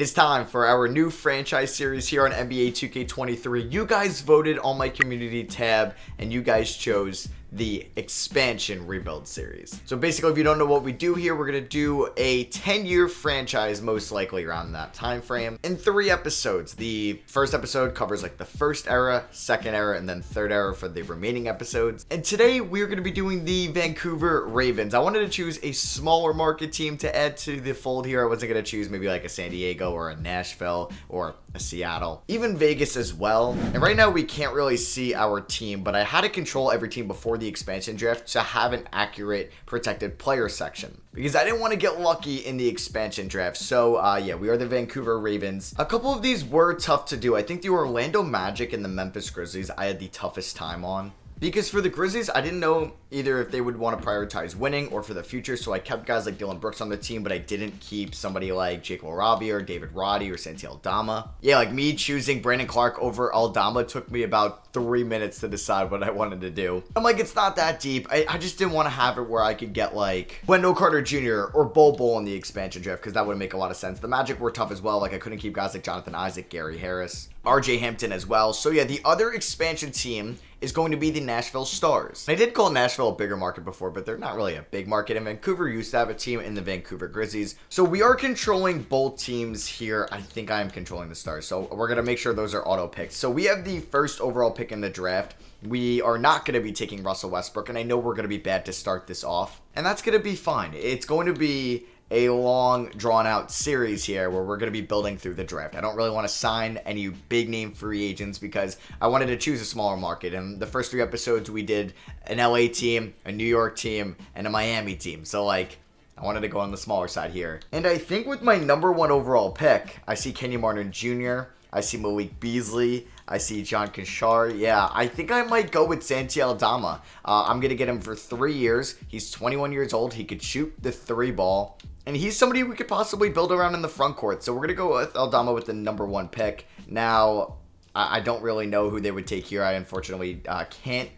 It is time for our new franchise series here on NBA 2K23. You guys voted on my community tab and you guys chose the expansion rebuild series. So basically, if you don't know what we do here, we're going to do a 10-year franchise, most likely around that time frame, in 3 episodes. The first episode covers like the first era, second era, and then third era for the remaining episodes. And today we're going to be doing the Vancouver Ravens. I wanted to choose a smaller market team to add to the fold here. I wasn't going to choose maybe like a San Diego or a Nashville or a Seattle, even Vegas as well. And right now we can't really see our team, but I had to control every team before the expansion draft to have an accurate protected player section because I didn't want to get lucky in the expansion draft. So yeah, we are the Vancouver Ravens. A couple of these were tough to do. I think the Orlando Magic and the Memphis Grizzlies I had the toughest time on. Because for the Grizzlies, I didn't know either if they would want to prioritize winning or for the future, so I kept guys like Dylan Brooks on the team, but I didn't keep somebody like Jake LaRavia or David Roddy or Santi Aldama. Yeah, like me choosing Brandon Clark over Aldama took me about 3 minutes to decide what I wanted to do. I'm like, it's not that deep. I just didn't want to have it where I could get like Wendell Carter Jr. or Bol Bol in the expansion draft because that would make a lot of sense. The Magic were tough as well. Like I couldn't keep guys like Jonathan Isaac, Gary Harris, RJ Hampton as well. So yeah, the other expansion team is going to be the Nashville Stars. I did call Nashville a bigger market before, but they're not really a big market, and Vancouver used to have a team in the Vancouver Grizzlies. So we are controlling both teams here. I think I am controlling the Stars, so we're going to make sure those are auto-picked. So we have the first overall pick in the draft. We are not going to be taking Russell Westbrook, and I know we're going to be bad to start this off, and that's going to be fine. It's going to be a long, drawn-out series here where we're going to be building through the draft. I don't really want to sign any big-name free agents because I wanted to choose a smaller market. And the first 3 episodes, we did an LA team, a New York team, and a Miami team. So, like, I wanted to go on the smaller side here. And I think with my number 1 overall pick, I see Kenyon Martin Jr., I see Malik Beasley, I see John Conchar. Yeah, I think I might go with Santi Aldama. I'm going to get him for 3 years. He's 21 years old. He could shoot the 3 ball. And he's somebody we could possibly build around in the front court. So we're going to go with Aldama with the number 1 pick. Now, I don't really know who they would take here. I unfortunately can't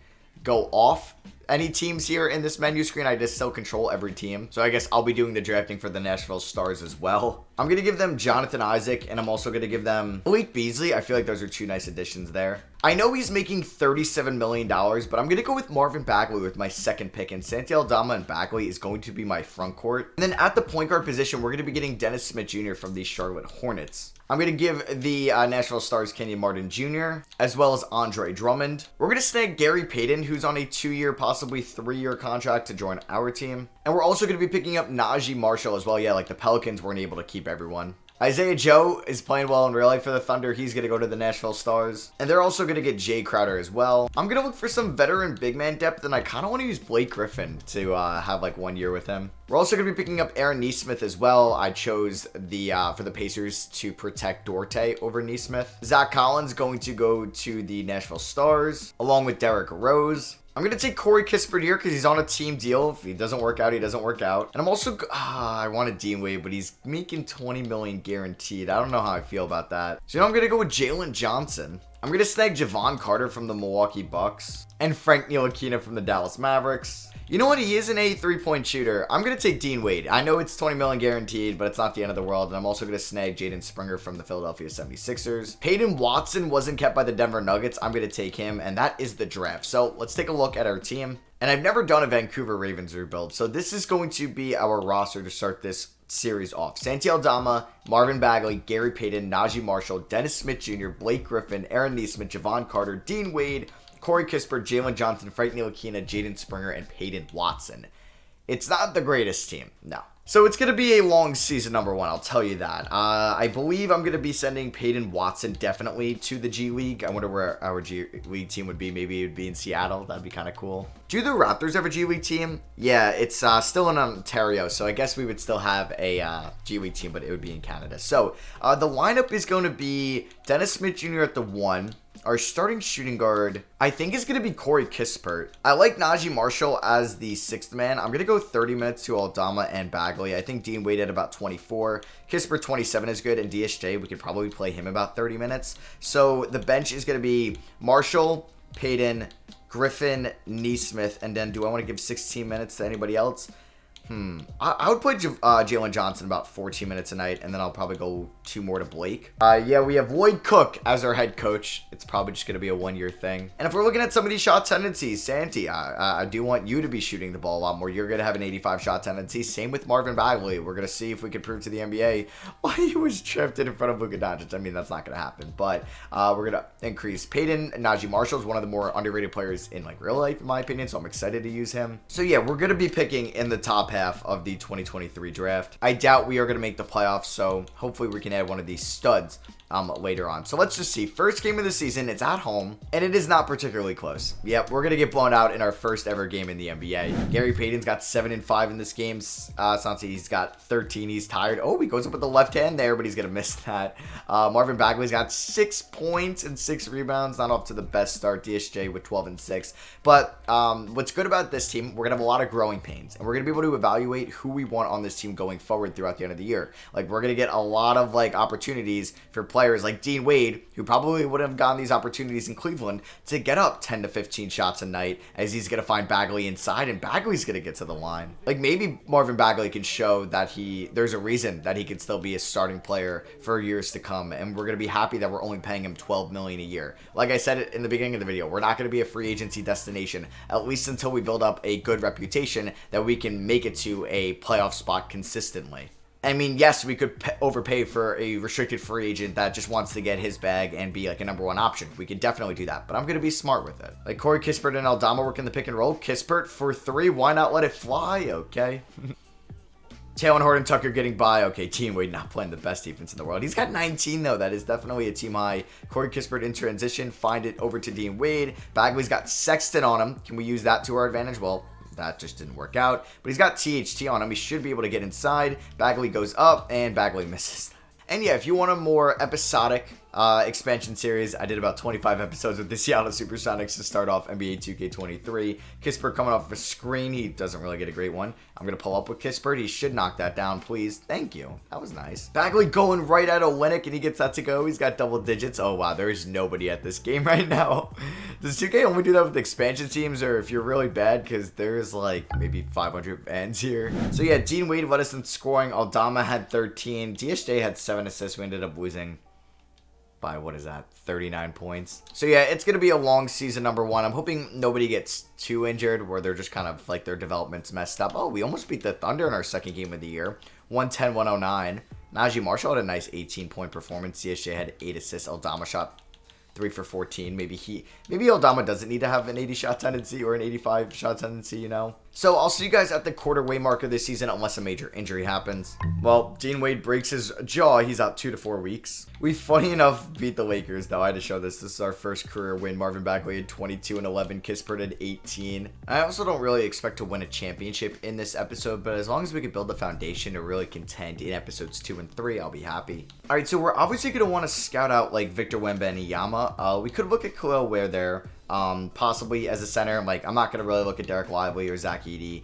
go off any teams here in this menu screen. I just still control every team. So I guess I'll be doing the drafting for the Nashville Stars as well. I'm going to give them Jonathan Isaac, and I'm also going to give them Malik Beasley. I feel like those are 2 nice additions there. I know he's making $37 million, but I'm going to go with Marvin Bagley with my 2nd pick, and Santi Aldama and Bagley is going to be my front court. And then at the point guard position, we're going to be getting Dennis Smith Jr. from the Charlotte Hornets. I'm going to give the Nashville Stars Kenyon Martin Jr. as well as Andre Drummond. We're going to snag Gary Payton, who's on a 2-year, possibly 3-year contract to join our team. And we're also going to be picking up Najee Marshall as well. Yeah, like the Pelicans weren't able to keep everyone. Isaiah Joe is playing well in real life for the Thunder. He's going to go to the Nashville Stars. And they're also going to get Jay Crowder as well. I'm going to look for some veteran big man depth, and I kind of want to use Blake Griffin to have like 1 year with him. We're also going to be picking up Aaron Nesmith as well. I chose the for the Pacers to protect Dorte over Nesmith. Zach Collins going to go to the Nashville Stars along with Derrick Rose. I'm going to take Corey Kispert here because he's on a team deal. If he doesn't work out, he doesn't work out. And I'm also, I wanted Dean Wade, but he's making $20 million guaranteed. I don't know how I feel about that. So I'm going to go with Jalen Johnson. I'm going to snag Javon Carter from the Milwaukee Bucks and Frank Ntilikina from the Dallas Mavericks. You know what? He is an 3-point shooter. I'm going to take Dean Wade. I know it's $20 million guaranteed, but it's not the end of the world. And I'm also going to snag Jaden Springer from the Philadelphia 76ers. Peyton Watson wasn't kept by the Denver Nuggets. I'm going to take him, and that is the draft. So let's take a look at our team. And I've never done a Vancouver Ravens rebuild, so this is going to be our roster to start this series off. Santi Aldama, Marvin Bagley, Gary Payton, Najee Marshall, Dennis Smith Jr., Blake Griffin, Aaron Nesmith, Javon Carter, Dean Wade, Corey Kispert, Jalen Johnson, Frank Ntilikina, Jaden Springer, and Peyton Watson. It's not the greatest team, no. So it's going to be a long season, number 1, I'll tell you that. I believe I'm going to be sending Peyton Watson definitely to the G League. I wonder where our G League team would be. Maybe it would be in Seattle. That'd be kind of cool. Do the Raptors have a G League team? Yeah, it's still in Ontario, so I guess we would still have a G League team, but it would be in Canada. So the lineup is going to be Dennis Smith Jr. at the 1. Our starting shooting guard, I think, is going to be Corey Kispert. I like Najee Marshall as the 6th man. I'm going to go 30 minutes to Aldama and Bagley. I think Dean Wade at about 24. Kispert 27 is good, and DSJ, we could probably play him about 30 minutes. So the bench is going to be Marshall, Payton, Griffin, Nesmith, and then do I want to give 16 minutes to anybody else? I would play Jalen Johnson about 14 minutes a night, and then I'll probably go 2 more to Blake. Yeah, we have Lloyd Cook as our head coach. It's probably just going to be a 1-year thing. And if we're looking at some of these shot tendencies, Santi, I do want you to be shooting the ball a lot more. You're going to have an 85 shot tendency. Same with Marvin Bagley. We're going to see if we can prove to the NBA why he was drafted in front of Luka Doncic. I mean, that's not going to happen. But we're going to increase Peyton. Najee Marshall is one of the more underrated players in like real life, in my opinion, so I'm excited to use him. So yeah, we're going to be picking in the top half of the 2023 draft. I doubt we are going to make the playoffs, so hopefully we can add one of these studs later on. So let's just see. First game of the season, it's at home, and it is not particularly close. Yep, we're going to get blown out in our first ever game in the NBA. Gary Payton's got 7 and 5 in this game. Santi's got 13. He's tired. Oh, he goes up with the left hand there, but he's going to miss that. Marvin Bagley's got 6 points and 6 rebounds. Not off to the best start. DSJ with 12 and 6. But what's good about this team, we're going to have a lot of growing pains, and we're going to be able to evaluate who we want on this team going forward throughout the end of the year. Like, we're going to get a lot of like opportunities for players like Dean Wade, who probably wouldn't have gotten these opportunities in Cleveland, to get up 10 to 15 shots a night, as he's going to find Bagley inside, and Bagley's going to get to the line. Like, maybe Marvin Bagley can show that there's a reason that he can still be a starting player for years to come, and we're going to be happy that we're only paying him $12 million a year. Like I said in the beginning of the video, we're not going to be a free agency destination, at least until we build up a good reputation that we can make it to a playoff spot consistently. I mean, yes, we could overpay for a restricted free agent that just wants to get his bag and be like a number 1 option. We could definitely do that, but I'm going to be smart with it. Like Corey Kispert and Aldama work in the pick and roll. Kispert for 3. Why not let it fly? Okay. Taylor Horton Tucker getting by. Okay, Dean Wade not playing the best defense in the world. He's got 19, though. That is definitely a team high. Corey Kispert in transition. Find it over to Dean Wade. Bagley's got Sexton on him. Can we use that to our advantage? Well, that just didn't work out. But he's got THT on him. He should be able to get inside. Bagley goes up, and Bagley misses. And yeah, if you want a more episodic expansion series, I did about 25 episodes with the Seattle Supersonics to start off NBA 2K23. Kispert coming off a screen. He doesn't really get a great one. I'm going to pull up with Kispert. He should knock that down, please. Thank you. That was nice. Bagley going right at Olynyk, and he gets that to go. He's got double digits. Oh, wow. There is nobody at this game right now. Does 2K only do that with expansion teams, or if you're really bad? Because there's like maybe 500 fans here. So yeah, Dean Wade led us in scoring. Aldama had 13. DSJ had 7 assists. We ended up losing by, what is that, 39 points. So yeah, it's going to be a long season, number 1. I'm hoping nobody gets too injured where they're just kind of like their development's messed up. Oh, we almost beat the Thunder in our second game of the year. 110-109. Najee Marshall had a nice 18-point performance. CSJ had 8 assists. Aldama shot 3 for 14. Maybe Aldama doesn't need to have an 80 shot tendency or an 85 shot tendency, you know. So I'll see you guys at the quarter-way mark of this season unless a major injury happens. Well, Dean Wade breaks his jaw. He's out 2 to 4 weeks. We, funny enough, beat the Lakers, though. I had to show this. This is our first career win. Marvin Bagley had 22 and 11. Kispert had 18. I also don't really expect to win a championship in this episode, but as long as we can build a foundation to really contend in episodes 2 and 3, I'll be happy. All right, so we're obviously going to want to scout out like Victor Wembanyama. We could look at Khalil Ware there. Possibly as a center. Like, I'm not going to really look at Derek Lively or Zach Edey.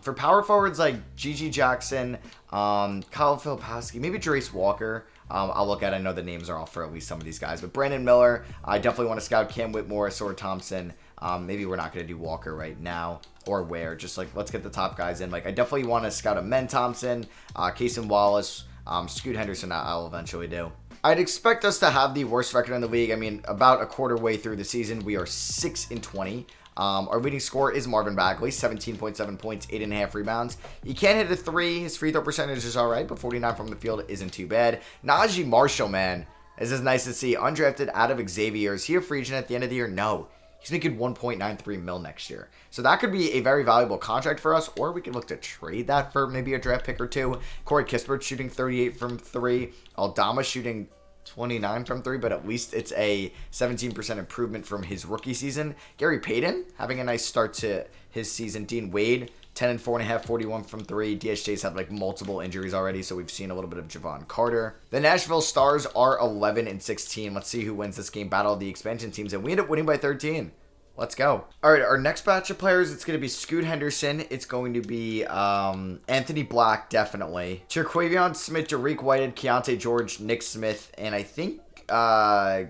For power forwards like Gigi Jackson, Kyle Filipowski, maybe Jarace Walker, I'll look at. I know the names are off for at least some of these guys. But Brandon Miller, I definitely want to scout Cam Whitmore, Sword Thompson. Maybe we're not going to do Walker right now. Or Ware. Just like, let's get the top guys in. Like, I definitely want to scout a Men Thompson, Cason Wallace, Scoot Henderson I'll eventually do. I'd expect us to have the worst record in the league. I mean, about a quarter way through the season, we are 6 and 20. Our leading scorer is Marvin Bagley, 17.7 points, 8.5 rebounds. He can't hit a 3. His free throw percentage is all right, but 49 from the field isn't too bad. Najee Marshall, man, this is nice to see. Undrafted out of Xavier. Is he a free agent at the end of the year? No. He's making $1.93 million next year. So that could be a very valuable contract for us, or we could look to trade that for maybe a draft pick or 2. Corey Kispert shooting 38 from 3. Aldama shooting 29 from 3, but at least it's a 17% improvement from his rookie season. Gary Payton having a nice start to his season. Dean Wade, 10 and 4.5, 41 from 3. DSJ's had like multiple injuries already, so we've seen a little bit of Javon Carter. The Nashville Stars are 11 and 16. Let's see who wins this game. Battle of the expansion teams, and we end up winning by 13. Let's go. All right, our next batch of players, it's going to be Scoot Henderson. It's going to be Anthony Black, definitely. Terquavion Smith, Jariq Whitehead, Keontae George, Nick Smith, and I think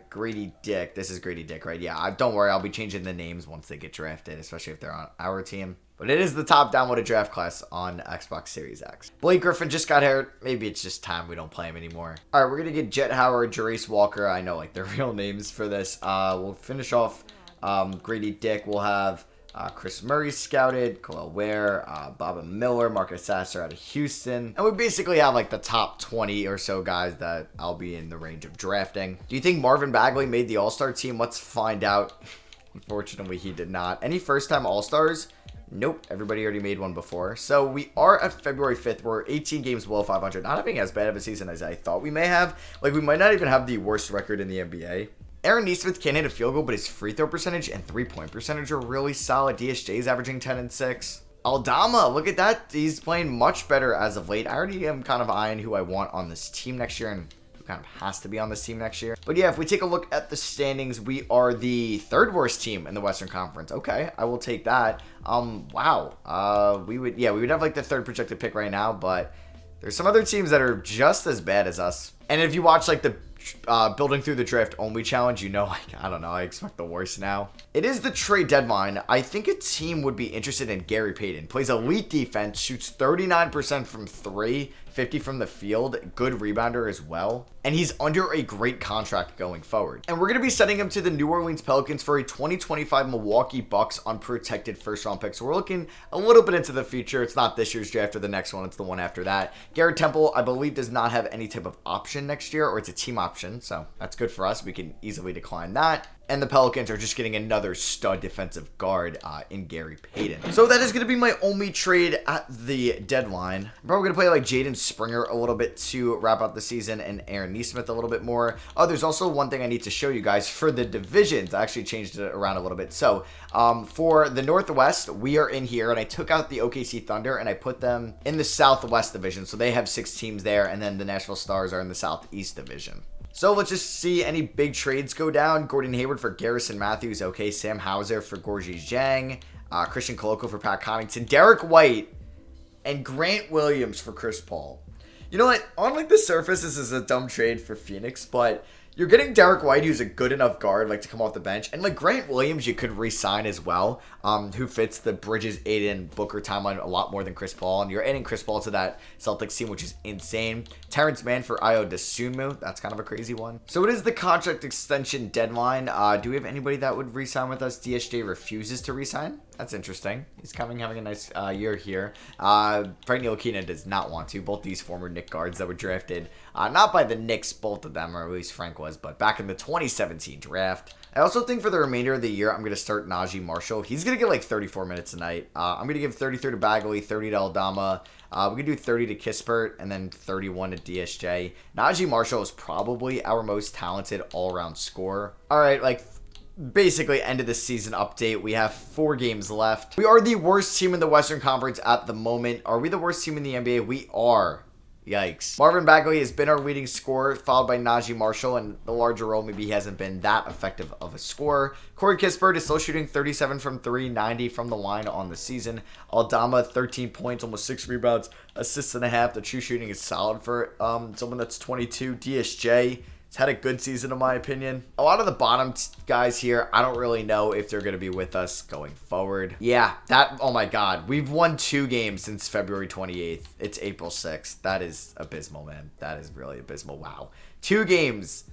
Grady Dick. This is Grady Dick, right? Yeah, don't worry. I'll be changing the names once they get drafted, especially if they're on our team. But it is the top downloaded draft class on Xbox Series X. Blake Griffin just got hurt. Maybe it's just time we don't play him anymore. All right, we're going to get Jet Howard, Jarace Walker. I know, like, their real names for this. We'll finish off Grady Dick. We'll have Chris Murray scouted, Khalil Ware, Boba Miller, Marcus Sasser out of Houston. And we basically have, like, the top 20 or so guys that I'll be in the range of drafting. Do you think Marvin Bagley made the All-Star team? Let's find out. Unfortunately, he did not. Any first-time All-Stars? Nope, everybody already made one before. So we are at February 5th. We're 18 games below 500. Not having as bad of a season as I thought we may have. Like, we might not even have the worst record in the NBA. Aaron Nesmith can't hit a field goal, but his free throw percentage and three-point percentage are really solid. DSJ is averaging 10 and 6. Aldama, look at that. He's playing much better as of late. I already am kind of eyeing who I want on this team next year, and kind of has to be on this team next year. But yeah, if we take a look at the standings, we are the third worst team in the Western Conference. Okay, I will take that. Wow. We would have like the third projected pick right now, but there's some other teams that are just as bad as us. And if you watch like the building through the draft only challenge, you know, like, I don't know, I expect the worst now. It is the trade deadline. I think a team would be interested in Gary Payton. Plays elite defense, shoots 39% from 3, 50 from the field, good rebounder as well. And he's under a great contract going forward. And we're going to be sending him to the New Orleans Pelicans for a 2025 Milwaukee Bucks unprotected first round pick. So we're looking a little bit into the future. It's not this year's draft or the next one. It's the one after that. Garrett Temple, I believe, does not have any type of option next year, or it's a team option. So that's good for us. We can easily decline that. And the Pelicans are just getting another stud defensive guard in Gary Payton. So that is going to be my only trade at the deadline. I'm probably going to play like Jaden Springer a little bit to wrap up the season, and Aaron Nesmith a little bit more. Oh, there's also one thing I need to show you guys for the divisions. I actually changed it around a little bit. So for the Northwest, we are in here, and I took out the OKC Thunder and I put them in the Southwest division. So they have 6 teams there, and then the Nashville Stars are in the Southeast division. So let's just see any big trades go down. Gordon Hayward for Garrison Matthews. Okay, Sam Hauser for Gorgie Zhang. Christian Koloko for Pat Connaughton. Derek White and Grant Williams for Chris Paul. You know what? On like the surface, this is a dumb trade for Phoenix, but you're getting Derek White, who's a good enough guard, like to come off the bench, and like Grant Williams, you could re-sign as well, who fits the Bridges, Aiden, Booker timeline a lot more than Chris Paul, and you're adding Chris Paul to that Celtics team, which is insane. Terrence Mann for Ayo Dosunmu, that's kind of a crazy one. So it is the contract extension deadline. Do we have anybody that would re-sign with us? DSJ refuses to re-sign. That's interesting. He's having a nice year here. Frank Ntilikina does not want to. Both these former Knicks guards that were drafted, not by the Knicks, both of them, or at least Frank was, but back in the 2017 draft. I also think for the remainder of the year, I'm going to start Najee Marshall. He's going to get like 34 minutes a night. I'm going to give 33 to Bagley, 30 to Aldama. We can do 30 to Kispert, and then 31 to DSJ. Najee Marshall is probably our most talented all-around scorer. All right, like basically end of the season update. We have 4 games left. We are the worst team in the Western Conference at the moment. Are we the worst team in the NBA? We are. Yikes. Marvin Bagley has been our leading scorer, followed by Najee Marshall, and the larger role, maybe he hasn't been that effective of a scorer. Corey Kispert is still shooting 37 from 3, 90 from the line on the season. Aldama, 13 points, almost 6 rebounds, assists and a half. The true shooting is solid for someone that's 22. DSJ has had a good season, in my opinion. A lot of the bottom guys here, I don't really know if they're going to be with us going forward. Yeah, oh my God. We've won 2 games since February 28th. It's April 6th. That is abysmal, man. That is really abysmal. Wow. 2 games.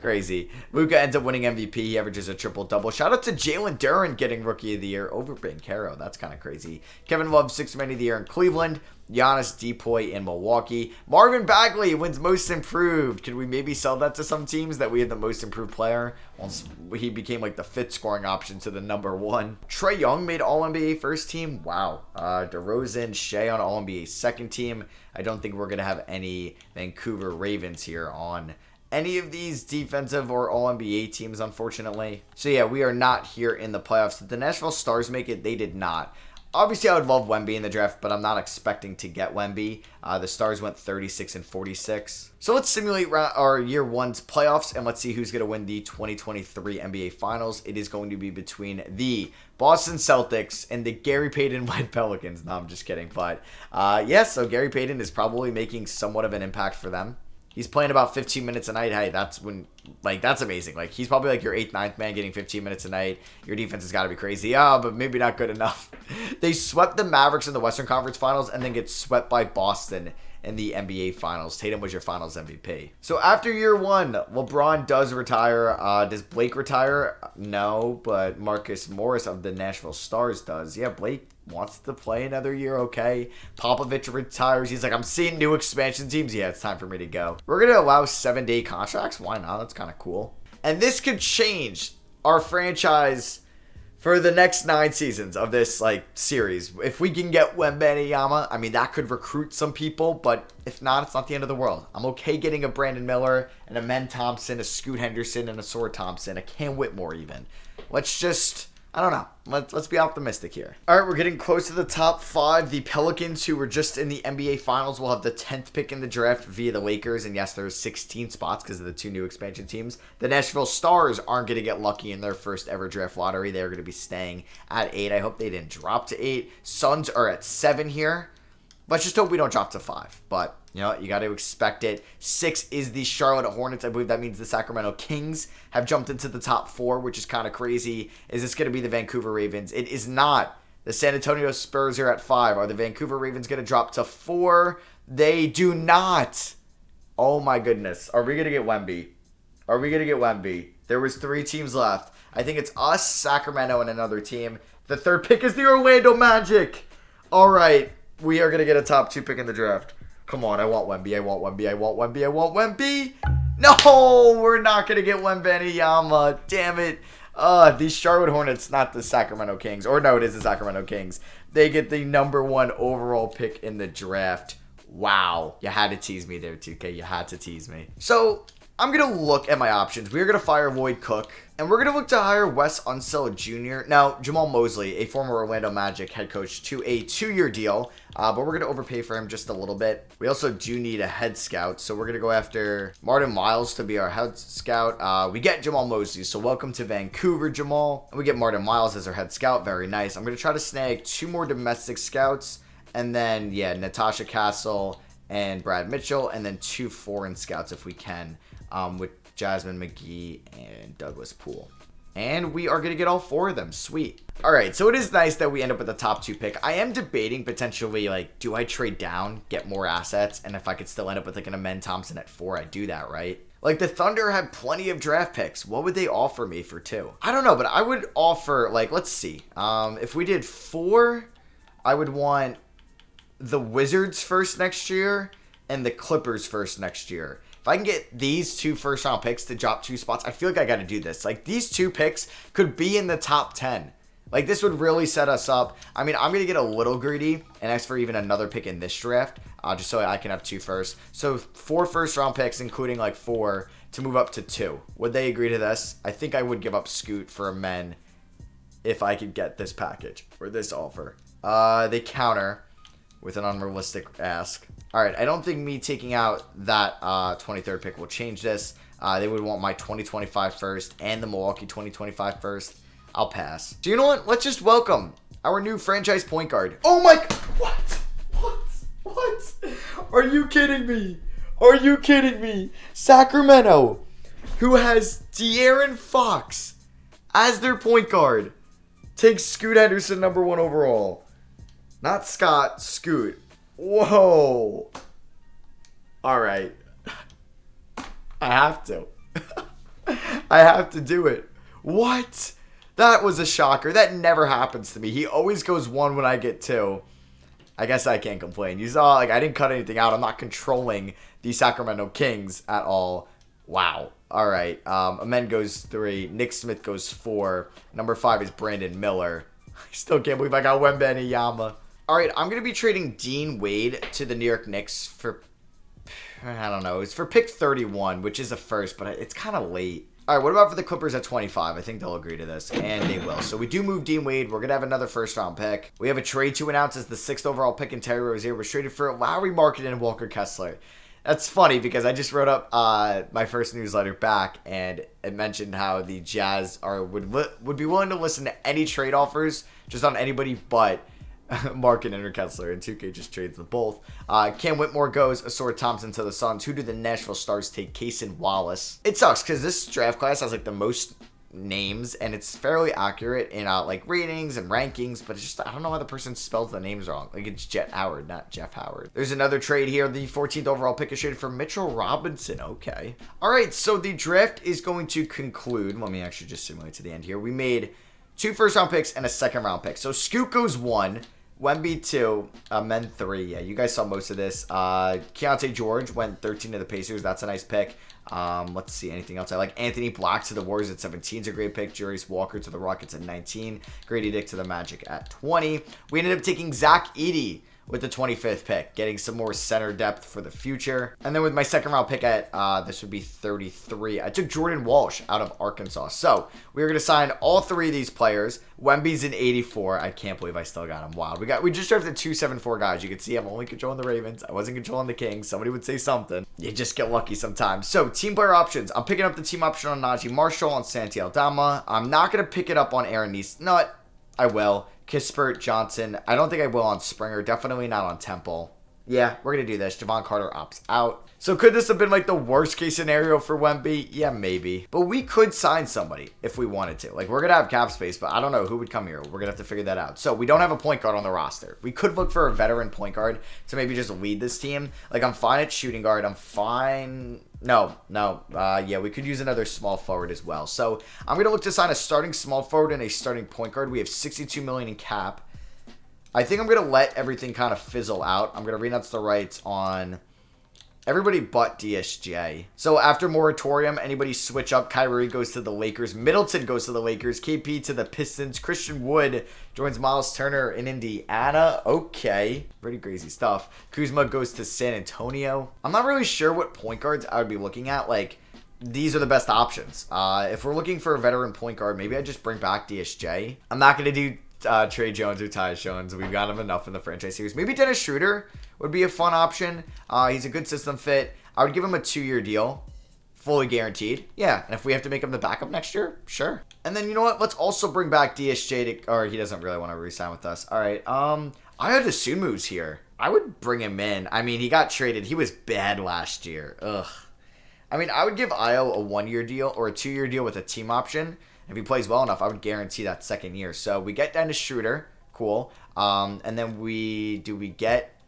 Crazy. Luka ends up winning MVP. He averages a triple-double. Shout out to Jalen Duren getting Rookie of the Year over Banchero. That's kind of crazy. Kevin Love, 6th Man of the Year in Cleveland. Giannis Depoy in Milwaukee. Marvin Bagley wins Most Improved. Can we maybe sell that to some teams that we had the Most Improved player once he became like the 5th scoring option to the number 1? Trae Young made All-NBA first team. Wow. DeRozan, Shea on All-NBA second team. I don't think we're going to have any Vancouver Ravens here on any of these defensive or All-NBA teams, unfortunately. So yeah, we are not here in the playoffs. Did the Nashville Stars make it? They did not. Obviously, I would love Wemby in the draft, but I'm not expecting to get Wemby. The Stars went 36 and 46. So let's simulate our year 1's playoffs, and let's see who's going to win the 2023 NBA Finals. It is going to be between the Boston Celtics and the Gary Payton-led Pelicans. No, I'm just kidding. But yeah, so Gary Payton is probably making somewhat of an impact for them. He's playing about 15 minutes a night. Hey, that's amazing. Like, he's probably like your 8th, 9th man getting 15 minutes a night. Your defense has got to be crazy. Yeah, but maybe not good enough. They swept the Mavericks in the Western Conference Finals and then get swept by Boston in the NBA Finals. Tatum was your Finals MVP. So after year 1, LeBron does retire. Does Blake retire? No, but Marcus Morris of the Nashville Stars does. Yeah, Blake wants to play another year, okay. Popovich retires. He's like, I'm seeing new expansion teams. Yeah, it's time for me to go. We're going to allow 7-day contracts. Why not? That's kind of cool. And this could change our franchise for the next 9 seasons of this, like, series. If we can get Wembanyama, I mean, that could recruit some people, but if not, it's not the end of the world. I'm okay getting a Brandon Miller and a Men Thompson, a Scoot Henderson, and a Sword Thompson, a Cam Whitmore even. Let's just, I don't know. Let's be optimistic here. All right, we're getting close to the top 5. The Pelicans, who were just in the NBA Finals, will have the 10th pick in the draft via the Lakers. And yes, there's 16 spots because of the 2 new expansion teams. The Nashville Stars aren't going to get lucky in their first ever draft lottery. They're going to be staying at 8. I hope they didn't drop to 8. Suns are at 7 here. Let's just hope we don't drop to 5. But, you know, you got to expect it. 6 is the Charlotte Hornets. I believe that means the Sacramento Kings have jumped into the top 4, which is kind of crazy. Is this going to be the Vancouver Ravens? It is not. The San Antonio Spurs are at 5. Are the Vancouver Ravens going to drop to 4? They do not. Oh, my goodness. Are we going to get Wemby? Are we going to get Wemby? There was 3 teams left. I think it's us, Sacramento, and another team. The 3rd pick is the Orlando Magic. All right. We are going to get a top 2 pick in the draft. Come on, I want Wemby, I want Wemby, I want Wemby, I want Wemby. No, we're not going to get Wembanyama. Damn it. These Charlotte Hornets, not the Sacramento Kings. Or no, it is the Sacramento Kings. They get the number 1 overall pick in the draft. Wow. You had to tease me there, 2K. You had to tease me. So, I'm going to look at my options. We're going to fire Lloyd Cook. And we're going to look to hire Wes Unseld Jr. Now, Jamal Mosley, a former Orlando Magic head coach, to a 2-year deal. But we're going to overpay for him just a little bit. We also do need a head scout. So we're going to go after Martin Miles to be our head scout. We get Jamal Mosley. So welcome to Vancouver, Jamal. And we get Martin Miles as our head scout. Very nice. I'm going to try to snag 2 more domestic scouts. And then, yeah, Natasha Castle and Brad Mitchell. And then 2 foreign scouts if we can. With Jasmine McGee and Douglas Poole. And we are going to get all 4 of them. Sweet. All right, so it is nice that we end up with the top 2 pick. I am debating potentially, like, do I trade down, get more assets, and if I could still end up with, like, an Amen Thompson at 4, I'd do that, right? Like, the Thunder had plenty of draft picks. What would they offer me for 2? I don't know, but I would offer, like, let's see. If we did 4, I would want the Wizards first next year and the Clippers first next year. If I can get these 2 first-round picks to drop 2 spots, I feel like I got to do this. Like, these 2 picks could be in the top 10. Like, this would really set us up. I mean, I'm going to get a little greedy and ask for even another pick in this draft, just so I can have 2 first. So, 4 first-round picks, including, like, 4, to move up to 2. Would they agree to this? I think I would give up Scoot for a Men if I could get this package or this offer. They counter with an unrealistic ask. All right, I don't think me taking out that 23rd pick will change this. They would want my 2025 first and the Milwaukee 2025 first. I'll pass. So you know what? Let's just welcome our new franchise point guard. Oh my, what? Are you kidding me? Are you kidding me? Sacramento, who has De'Aaron Fox as their point guard, takes Scoot Henderson number 1 overall. Not Scott, Scoot. Whoa. All right. I have to. I have to do it. What? That was a shocker. That never happens to me. He always goes 1 when I get 2. I guess I can't complain. You saw, like, I didn't cut anything out. I'm not controlling the Sacramento Kings at all. Wow. All right. Amen goes 3. Nick Smith goes 4. Number 5 is Brandon Miller. I still can't believe I got Wembanyama. All right, I'm going to be trading Dean Wade to the New York Knicks for, I don't know, it's for pick 31, which is a first, but it's kind of late. All right, what about for the Clippers at 25? I think they'll agree to this, and they will. So we do move Dean Wade. We're going to have another first-round pick. We have a trade to announce as the 6th overall pick in Terry Rozier. We're traded for Lowry Markkanen and Walker Kessler. That's funny because I just wrote up my first newsletter back, and it mentioned how the Jazz would be willing to listen to any trade offers, just on anybody but Mark and Enter Kessler, and 2K just trades the both. Cam Whitmore goes, Asura Thompson to the Suns. Who do the Nashville Stars take? Kaysen Wallace. It sucks because this draft class has like the most names, and it's fairly accurate in like ratings and rankings, but it's just I don't know why the person spells the names wrong. Like it's Jet Howard, not Jeff Howard. There's another trade here. The 14th overall pick is traded for Mitchell Robinson. Okay. All right, so the draft is going to conclude. Let me actually just simulate to the end here. We made 2 first-round picks and a second-round pick. So Scoot goes 1, Wemby 2, Men 3. Yeah, you guys saw most of this. Keontae George went 13 to the Pacers. That's a nice pick. Let's see anything else. I like Anthony Black to the Warriors at 17 is a great pick. Jarius Walker to the Rockets at 19. Grady Dick to the Magic at 20. We ended up taking Zach Edey with the 25th pick, getting some more center depth for the future. And then with my second round pick at, this would be 33, I took Jordan Walsh out of Arkansas. So we were going to sign all 3 of these players. Wemby's in 84. I can't believe I still got him. Wow. We just drafted 274 guys. You can see I'm only controlling the Ravens. I wasn't controlling the Kings. Somebody would say something. You just get lucky sometimes. So team player options. I'm picking up the team option on Najee Marshall, on Santi Aldama. I'm not going to pick it up on Aaron Neese. No, I will. Kispert, Johnson. I don't think I will on Springer. Definitely not on Temple. Yeah, we're going to do this. Javon Carter opts out. So could this have been like the worst case scenario for Wemby? Yeah, maybe. But we could sign somebody if we wanted to. Like, we're going to have cap space, but I don't know who would come here. We're going to have to figure that out. So we don't have a point guard on the roster. We could look for a veteran point guard to maybe just lead this team. Like, I'm fine at shooting guard. I'm fine. No. Yeah, we could use another small forward as well. So I'm going to look to sign a starting small forward and a starting point guard. We have $62 million in cap. I think I'm going to let everything kind of fizzle out. I'm going to renounce the rights on everybody but DSJ. So after moratorium, anybody switch up. Kyrie goes to the Lakers. Middleton goes to the Lakers. KP to the Pistons. Christian Wood joins Miles Turner in Indiana. Okay. Pretty crazy stuff. Kuzma goes to San Antonio. I'm not really sure what point guards I would be looking at. Like, these are the best options. If we're looking for a veteran point guard, maybe I just bring back DSJ. I'm not going to do Trey Jones or Tyus Jones. We've got him enough in the franchise series. Maybe Dennis Schroeder would be a fun option. He's a good system fit. I would give him a 2-year deal, fully guaranteed. Yeah, and if we have to make him the backup next year, sure. And then you know what? Let's also bring back DSJ or he doesn't really want to re-sign with us. All right. I had Asumu's here. I would bring him in. I mean, he got traded. He was bad last year. Ugh. I mean, I would give Io a 1-year deal or a 2-year deal with a team option. If he plays well enough, I would guarantee that second year. So we get Dennis Schroeder. Cool. And then we get,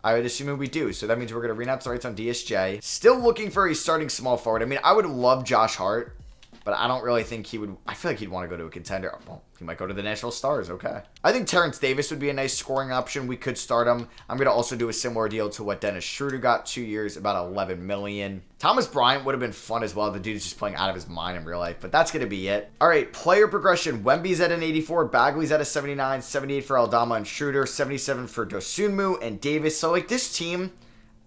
I would assume we do. So that means we're going to renounce the rights on DSJ. Still looking for a starting small forward. I mean, I would love Josh Hart, but I don't really think he would. I feel like he'd want to go to a contender. Well, he might go to the Nashville Stars. Okay. I think Terrence Davis would be a nice scoring option. We could start him. I'm going to also do a similar deal to what Dennis Schroeder got, 2 years, about $11 million. Thomas Bryant would have been fun as well. The dude is just playing out of his mind in real life, but that's going to be it. All right, player progression. Wemby's at an 84, Bagley's at a 79, 78 for Aldama and Schroeder, 77 for Dosunmu and Davis. So like this team,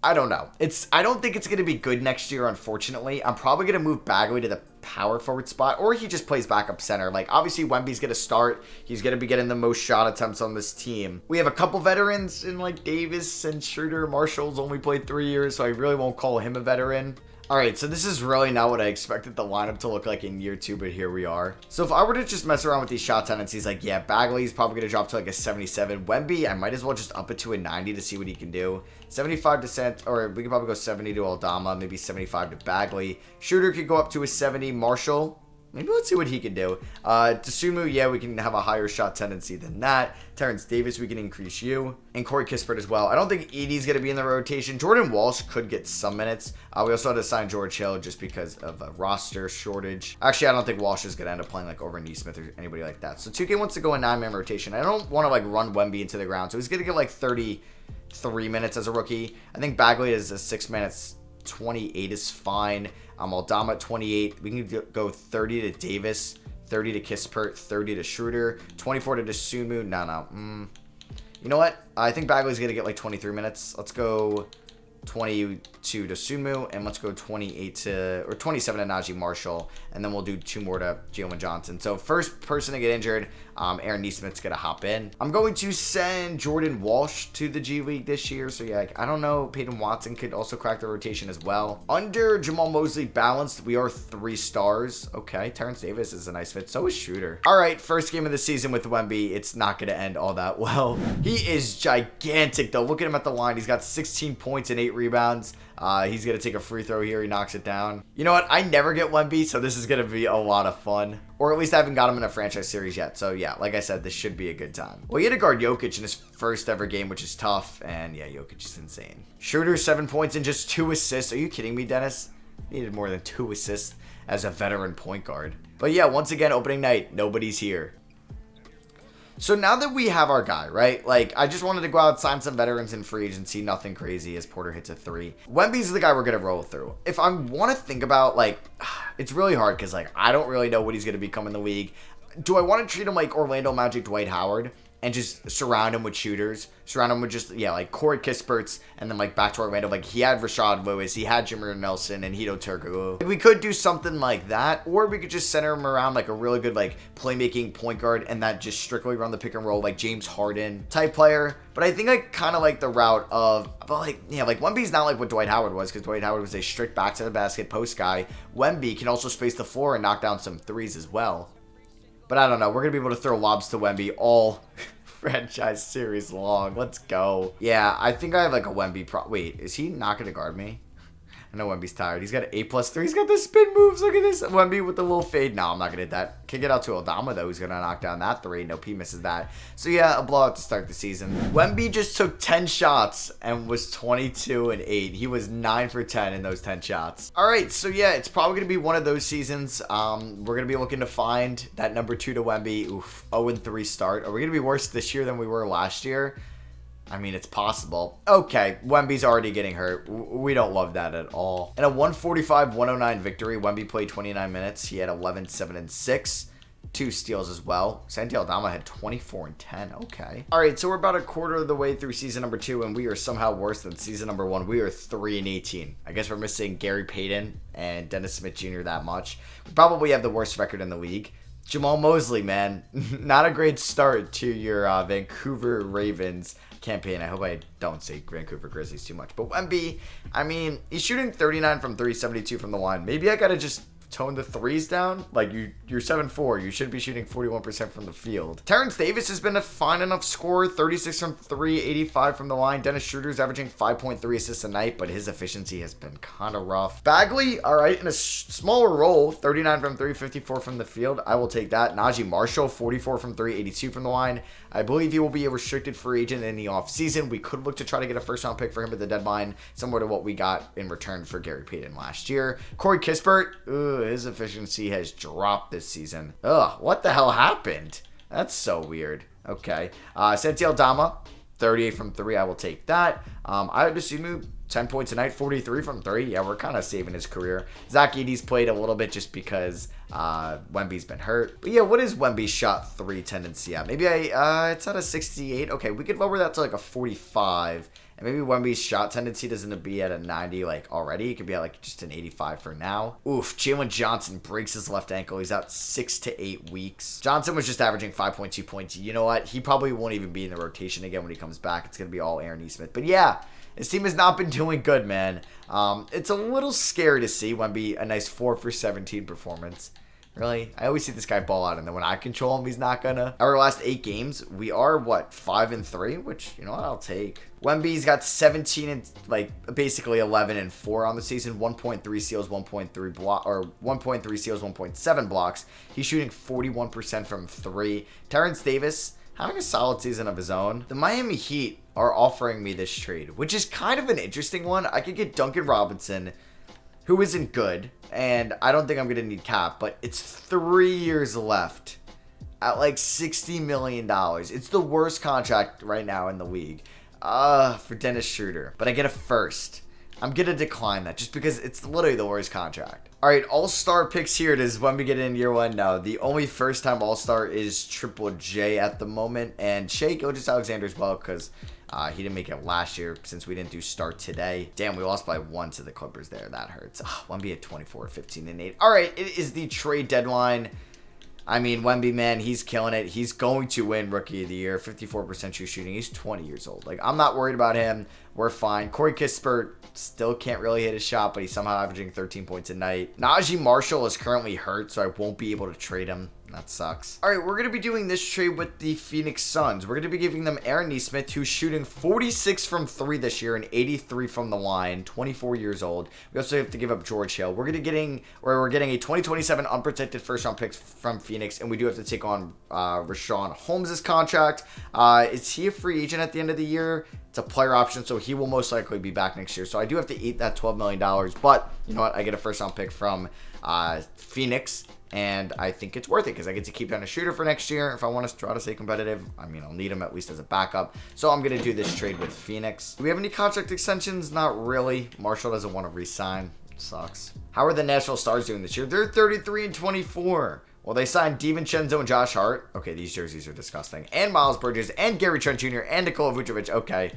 I don't know. I don't think it's going to be good next year, unfortunately. I'm probably going to move Bagley to the power forward spot, or he just plays backup center. Like, obviously, Wemby's going to start. He's going to be getting the most shot attempts on this team. We have a couple veterans in, like, Davis and Schroeder. Marshall's only played 3 years, so I really won't call him a veteran. All right, so this is really not what I expected the lineup to look like in year 2, but here we are. So if I were to just mess around with these shot tendencies, like, yeah, Bagley's probably going to drop to like a 77. Wemby, I might as well just up it to a 90 to see what he can do. 75 to Sant, or we could probably go 70 to Aldama, maybe 75 to Bagley. Schroeder could go up to a 70. Marshall, maybe let's see what he can do. Dosunmu, yeah, we can have a higher shot tendency than that. Terrence Davis, we can increase you. And Corey Kispert as well. I don't think Edey's going to be in the rotation. Jordan Walsh could get some minutes. We also had to sign George Hill just because of a roster shortage. Actually, I don't think Walsh is going to end up playing like over Neesmith or anybody like that. So 2K wants to go a 9-man rotation. I don't want to like run Wemby into the ground. So he's going to get like 33 minutes as a rookie. I think Bagley is a 6 minutes. 28 is fine. Aldama at 28. We can go 30 to Davis, 30 to Kispert, 30 to Schroeder, 24 to Dosunmu. No. You know what? I think Bagley's going to get like 23 minutes. Let's go 22 to Sumu, and let's go 27 to Najee Marshall, and then we'll do 2 more to Jalen Johnson. So first person to get injured, Aaron Neesmith's gonna hop in. I'm going to send Jordan Walsh to the G League this year, so yeah, I don't know, Peyton Watson could also crack the rotation as well. Under Jamal Mosley balanced, we are 3 stars. Okay, Terrence Davis is a nice fit, so is Shooter. All right, first game of the season with Wemby. It's not gonna end all that well. He is gigantic though. Look at him at the line. He's got 16 points and 8 rebounds. He's going to take a free throw here. He knocks it down. You know what? I never get Wemby, so this is going to be a lot of fun. Or at least I haven't got him in a franchise series yet. So yeah, like I said, this should be a good time. Well, he had to guard Jokic in his first ever game, which is tough. And yeah, Jokic is insane. Shooter, 7 points and just 2 assists. Are you kidding me, Dennis? He needed more than 2 assists as a veteran point guard. But yeah, once again, opening night, nobody's here. So now that we have our guy, right? Like, I just wanted to go out, sign some veterans in free agency, nothing crazy as Porter hits a 3. Wemby's the guy we're going to roll through. If I want to think about, like, it's really hard because, like, I don't really know what he's going to become in the league. Do I want to treat him like Orlando Magic Dwight Howard and just surround him with shooters? Surround him with just, yeah, like Corey Kisperts, and then, like, back to Orlando. Like, he had Rashad Lewis, he had Jimmer Nelson, and Hito Turkoglu. We could do something like that, or we could just center him around, like, a really good, like, playmaking point guard, and that just strictly run the pick and roll, like, James Harden type player. But I think I kind of like the route of, but, like, yeah, like, Wemby's not like what Dwight Howard was, because Dwight Howard was a strict back to the basket post guy. Wemby can also space the floor and knock down some threes as well. But I don't know, we're going to be able to throw lobs to Wemby all franchise series long. Let's go. Yeah, I think I have like a Wemby wait, is he not going to guard me? I know Wemby's tired. He's got an 8+3. He's got the spin moves. Look at this. Wemby with the little fade. No, I'm not going to hit that. Can get out to Aldama, though. He's going to knock down that 3. Nope, he misses that. So, yeah, a blowout to start the season. Wemby just took 10 shots and was 22 and 8. He was 9 for 10 in those 10 shots. All right, so, yeah, it's probably going to be one of those seasons. We're going to be looking to find that number 2 to Wemby. Oof, 0-3 start. Are we going to be worse this year than we were last year? I mean, it's possible. Okay, Wemby's already getting hurt. We don't love that at all. In a 145-109 victory, Wemby played 29 minutes. He had 11, 7, and 6. 2 steals as well. Santi Aldama had 24 and 10. Okay. All right, so we're about a quarter of the way through season number 2, and we are somehow worse than season number 1. We are 3 and 18. I guess we're missing Gary Payton and Dennis Smith Jr. that much. We probably have the worst record in the league. Jamal Mosley, man. Not a great start to your Vancouver Ravens campaign. I hope I don't say Vancouver Grizzlies too much. But Wemby, I mean, he's shooting 39 from 3, 72 from the line. Maybe I got to just tone the threes down. Like, you're 7'4". You should be shooting 41% from the field. Terrence Davis has been a fine enough scorer. 36 from 3, 85 from the line. Dennis Schroeder's averaging 5.3 assists a night, but his efficiency has been kind of rough. Bagley, all right, in a smaller role. 39 from 3, 54 from the field. I will take that. Najee Marshall, 44 from 3, 82 from the line. I believe he will be a restricted free agent in the offseason. We could look to try to get a first-round pick for him at the deadline, similar to what we got in return for Gary Payton last year. Corey Kispert, his efficiency has dropped this season. What the hell happened? That's so weird. Okay. Santi Aldama, 38 from 3. I will take that. I would assume 10 points a night, 43 from 3. Yeah, we're kind of saving his career. Zach Edey's played a little bit just because Wemby's been hurt. But yeah, what is Wemby's shot 3 tendency at? Maybe it's at a 68. Okay, we could lower that to like a 45. And maybe Wemby's shot tendency doesn't be at a 90 like already. It could be at like just an 85 for now. Oof, Jalen Johnson breaks his left ankle. He's out 6 to 8 weeks. Johnson was just averaging 5.2 points. You know what? He probably won't even be in the rotation again when he comes back. It's going to be all Aaron Neesmith. But yeah, his team has not been doing good, man. It's a little scary to see Wemby a nice 4 for 17 performance. Really? I always see this guy ball out, and then when I control him, he's not gonna. Our last 8 games, we are, what, 5 and 3? Which, you know what, I'll take. Wemby's got 17 and, like, basically 11 and 4 on the season. 1.3 steals, 1.3 block, or 1.3 steals, 1.7 blocks. He's shooting 41% from 3. Terrence Davis, having a solid season of his own. The Miami Heat are offering me this trade, which is kind of an interesting one. I could get Duncan Robinson, who isn't good, and I don't think I'm going to need cap, but it's 3 years left at like $60 million. It's the worst contract right now in the league for Dennis Schroeder, but I get a first. I'm going to decline that just because it's literally the worst contract. All right, all-star picks here. Does Wemby get in year 1? No. The only first-time all-star is Triple J at the moment, and Shai Gilgeous-Alexander as well, because He didn't make it last year since we didn't do start today. Damn, we lost by 1 to the Clippers there. That hurts. Wemby at 24, 15, and 8. All right, it is the trade deadline. I mean, Wemby, man, he's killing it. He's going to win Rookie of the Year, 54% true shooting. He's 20 years old. Like, I'm not worried about him. We're fine. Corey Kispert still can't really hit a shot, but he's somehow averaging 13 points a night. Najee Marshall is currently hurt, so I won't be able to trade him. That sucks. All right, we're going to be doing this trade with the Phoenix Suns. We're going to be giving them Aaron Nesmith, who's shooting 46 from 3 this year and 83 from the line, 24 years old. We also have to give up George Hill. We're getting a 2027 unprotected first-round pick from Phoenix, and we do have to take on Rashawn Holmes' contract. Is he a free agent at the end of the year? It's a player option, so he will most likely be back next year. So I do have to eat that $12 million, but you know what? I get a first-round pick from Phoenix, and I think it's worth it because I get to keep down a shooter for next year. If I want to try to stay competitive, I mean, I'll need him at least as a backup. So I'm going to do this trade with Phoenix. Do we have any contract extensions? Not really. Marshall doesn't want to re-sign. Sucks. How are the Nashville Stars doing this year? They're 33 and 24. Well, they signed DiVincenzo and Josh Hart. Okay, these jerseys are disgusting. And Miles Bridges and Gary Trent Jr. and Nikola Vucevic. Okay.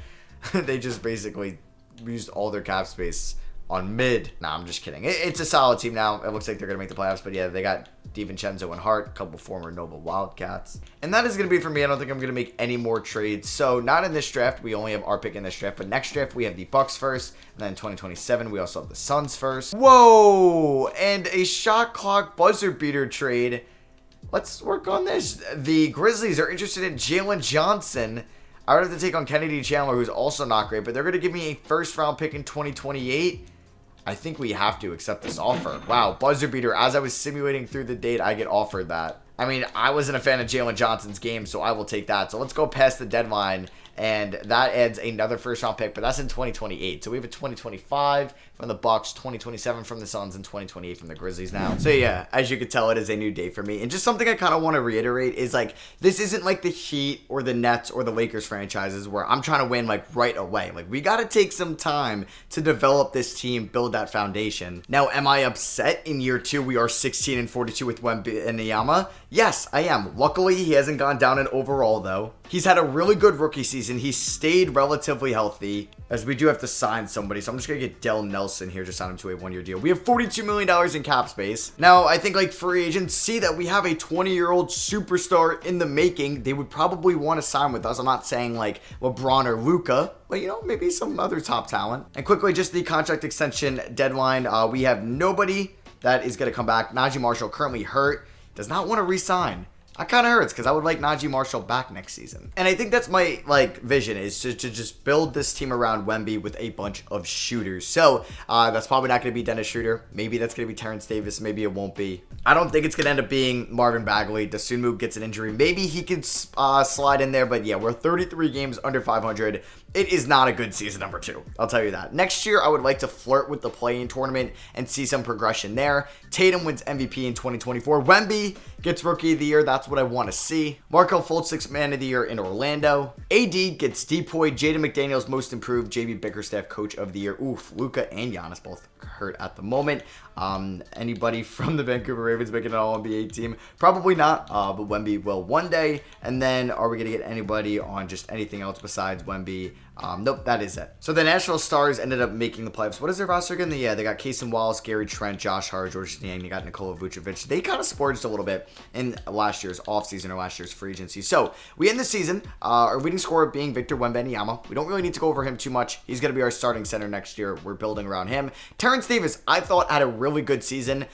They just basically used all their cap space on mid. Nah, I'm just kidding. It's a solid team now. It looks like they're going to make the playoffs. But yeah, they got DiVincenzo and Hart, a couple former Nova Wildcats. And that is going to be it for me. I don't think I'm going to make any more trades. So not in this draft. We only have our pick in this draft. But next draft, we have the Bucks first. And then in 2027, we also have the Suns first. Whoa! And a shot clock buzzer beater trade. Let's work on this. The Grizzlies are interested in Jalen Johnson. I would have to take on Kennedy Chandler, who's also not great. But they're going to give me a first-round pick in 2028. I think we have to accept this offer. Wow, buzzer beater. As I was simulating through the date, I get offered that. I mean, I wasn't a fan of Jalen Johnson's game, so I will take that. So let's go past the deadline, and that adds another first-round pick, but that's in 2028. So we have a 2025 from the Bucks, 2027 from the Suns, and 2028 from the Grizzlies now. So yeah, as you can tell, it is a new day for me. And just something I kind of want to reiterate is, like, this isn't like the Heat or the Nets or the Lakers franchises where I'm trying to win, like, right away. Like, we got to take some time to develop this team, build that foundation. Now, am I upset in year 2? We are 16 and 42 with Wembanyama. Yes, I am. Luckily, he hasn't gone down in overall, though. He's had a really good rookie season. He stayed relatively healthy, as we do have to sign somebody. So I'm just going to get Dell Nelson here to sign him to a 1-year deal. We have $42 million in cap space. Now, I think, like, free agents see that we have a 20-year-old superstar in the making. They would probably want to sign with us. I'm not saying, like, LeBron or Luka, but, you know, maybe some other top talent. And quickly, just the contract extension deadline. We have nobody that is going to come back. Najee Marshall currently hurt. Does not want to re-sign. That kind of hurts because I would like Najee Marshall back next season. And I think that's my, like, vision is to just build this team around Wemby with a bunch of shooters. So that's probably not going to be Dennis Schroeder. Maybe that's going to be Terrence Davis. Maybe it won't be. I don't think it's going to end up being Marvin Bagley. Dosunmu gets an injury. Maybe he could slide in there. But yeah, we're 33 games under 500. It is not a good season number 2. I'll tell you that. Next year, I would like to flirt with the play-in tournament and see some progression there. Tatum wins MVP in 2024. Wemby gets Rookie of the Year. That's what I want to see. Markelle Fultz, 6th Man of the Year in Orlando. AD gets Depoy. Jaden McDaniels, Most Improved. JB Bickerstaff, Coach of the Year. Oof, Luka and Giannis both hurt at the moment. Anybody from the Vancouver Ravens making an All-NBA team? Probably not, but Wemby will one day. And then are we going to get anybody on just anything else besides Wemby? Nope, that is it. So the Nashville Stars ended up making the playoffs. What is their roster again? Yeah, they got Cason Wallace, Gary Trent, Josh Hart, George Niang. They got Nikola Vucevic. They kind of splurged a little bit in last year's offseason or last year's free agency. So we end the season, our leading scorer being Victor Wembanyama. We don't really need to go over him too much. He's going to be our starting center next year. We're building around him. Terrence Davis, I thought, had a really good season.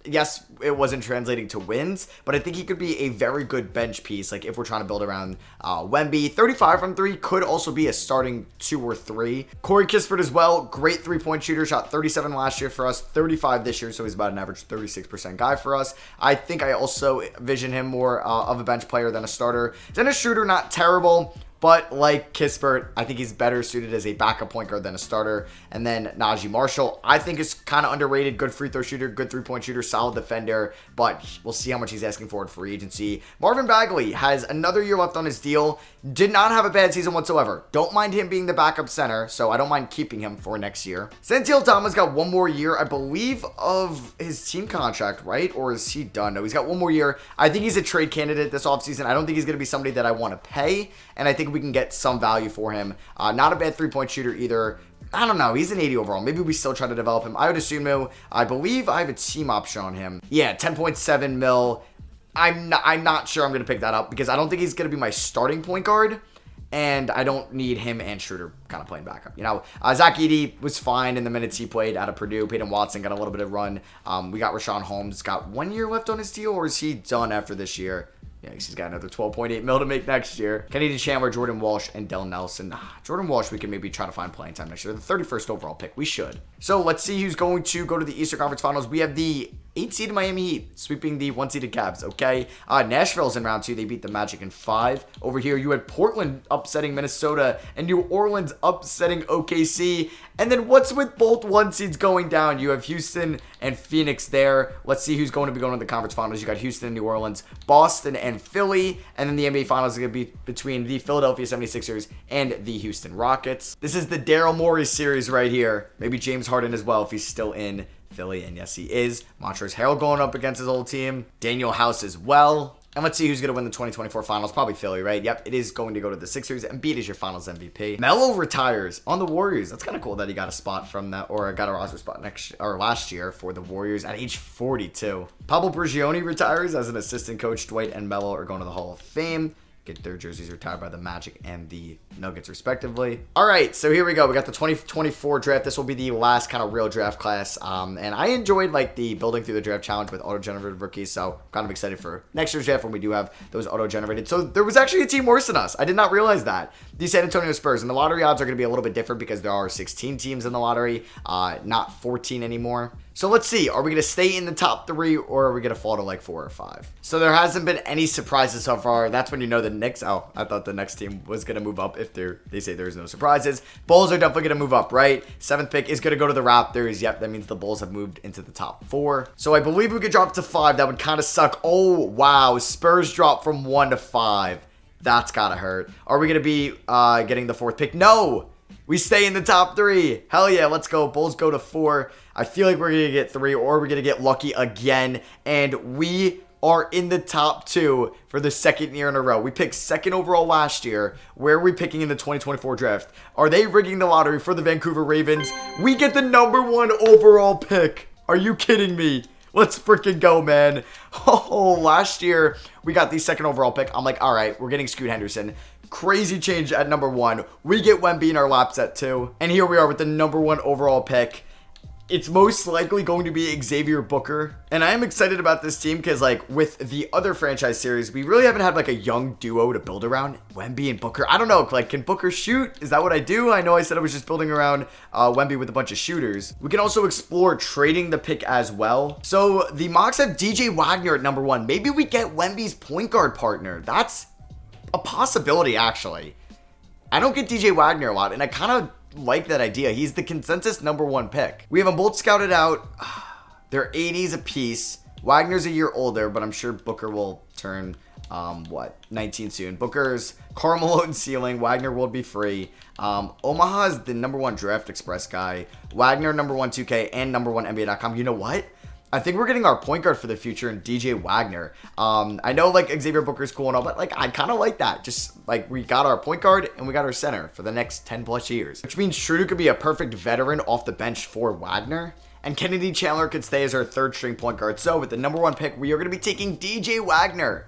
Yes, it wasn't translating to wins, but I think he could be a very good bench piece. Like if we're trying to build around Wemby, 35 from 3 could also be a starting 2 or 3. Corey Kispert as well, great 3-point shooter, shot 37 last year for us, 35 this year, so he's about an average 36% guy for us. I think I also vision him more of a bench player than a starter. Dennis Schroeder, not terrible, but like Kispert, I think he's better suited as a backup point guard than a starter. And then Najee Marshall, I think is kind of underrated. Good free throw shooter, good 3-point shooter, solid defender, but we'll see how much he's asking for in free agency. Marvin Bagley has another year left on his deal. Did not have a bad season whatsoever. Don't mind him being the backup center, so I don't mind keeping him for next year. Santiel Thomas got one more year, I believe, of his team contract, right? Or is he done? No, he's got one more year. I think he's a trade candidate this offseason. I don't think he's going to be somebody that I want to pay, and I think think we can get some value for him. Not a bad three-point shooter either. I don't know. He's an 80 overall. Maybe we still try to develop him. I would assume, I believe I have a team option on him. Yeah, 10.7 mil. I'm not sure I'm going to pick that up because I don't think he's going to be my starting point guard. And I don't need him and Schroeder kind of playing backup. You know, Zach Edey was fine in the minutes he played out of Purdue. Peyton Watson got a little bit of run. We got Rashawn Holmes. Got 1 year left on his deal, or is he done after this year? Yeah, he's got another 12.8 mil to make next year. Kennedy Chandler, Jordan Walsh, and Dell Nelson. Jordan Walsh, we can maybe try to find playing time next year. The 31st overall pick. We should. So let's see who's going to go to the Eastern Conference Finals. We have the 8-seeded Miami Heat sweeping the 1-seeded Cavs, okay? Nashville's in round 2. They beat the Magic in 5. Over here, you had Portland upsetting Minnesota and New Orleans upsetting OKC. And then what's with both 1 seeds going down? You have Houston and Phoenix there. Let's see who's going to be going to the conference finals. You got Houston and New Orleans, Boston and Philly. And then the NBA finals is going to be between the Philadelphia 76ers and the Houston Rockets. This is the Daryl Morey series right here. Maybe James Harden as well if he's still in Philly, and yes, he is. Montrezl Harrell going up against his old team. Daniel House as well. And let's see who's going to win the 2024 finals. Probably Philly, right? Yep, it is going to go to the Sixers. Embiid is your finals MVP. Melo retires on the Warriors. That's kind of cool that he got a spot from that, or got a roster spot last year for the Warriors at age 42. Pablo Prigioni retires as an assistant coach. Dwight and Melo are going to the Hall of Fame. Get their jerseys retired by the Magic and the Nuggets respectively. All right, so here we go. We got the 2024 draft. This will be the last kind of real draft class. And I enjoyed like the building through the draft challenge with auto-generated rookies. So I'm kind of excited for next year's draft when we do have those auto-generated. So there was actually a team worse than us. I did not realize that. The San Antonio Spurs. And the lottery odds are going to be a little bit different because there are 16 teams in the lottery, not 14 anymore. So let's see, are we going to stay in the top 3 or are we going to fall to like 4 or 5? So there hasn't been any surprises so far. That's when you know the Knicks. Oh, I thought the next team was going to move up if they say there's no surprises. Bulls are definitely going to move up, right? 7th pick is going to go to the Raptors. Yep, that means the Bulls have moved into the top 4. So I believe we could drop to 5. That would kind of suck. Oh, wow. Spurs drop from 1 to 5. That's got to hurt. Are we going to be getting the 4th pick? No! We stay in the top 3. Hell yeah, let's go. Bulls go to 4. I feel like we're going to get 3 or we're going to get lucky again. And we are in the top 2 for the 2nd year in a row. We picked 2nd overall last year. Where are we picking in the 2024 draft? Are they rigging the lottery for the Vancouver Ravens? We get the number 1 overall pick. Are you kidding me? Let's freaking go, man. Oh, last year we got the 2nd overall pick. I'm like, all right, we're getting Scoot Henderson. Crazy change at number 1. We get Wemby in our laps at 2. And here we are with the number 1 overall pick. It's most likely going to be Xavier Booker. And I am excited about this team because, like, with the other franchise series, we really haven't had, like, a young duo to build around. Wemby and Booker. I don't know. Like, can Booker shoot? Is that what I do? I know I said I was just building around Wemby with a bunch of shooters. We can also explore trading the pick as well. So, the mocks have DJ Wagner at number 1. Maybe we get Wemby's point guard partner. That's a possibility, actually. I don't get DJ Wagner a lot, and I kind of like that idea. He's the consensus number 1 pick. We have them both scouted out. They're 80s apiece. Wagner's a year older, but I'm sure Booker will turn, 19 soon. Booker's Carmelo ceiling. Wagner will be free. Omaha's the number 1 Draft Express guy. Wagner, number 1 2K, and number 1 NBA.com. You know what? I think we're getting our point guard for the future in DJ Wagner. I know, like, Xavier Booker's cool and all, but, like, I kind of like that. Just, like, we got our point guard and we got our center for the next 10 plus years. Which means Schroeder could be a perfect veteran off the bench for Wagner. And Kennedy Chandler could stay as our 3rd string point guard. So, with the number 1 pick, we are going to be taking DJ Wagner.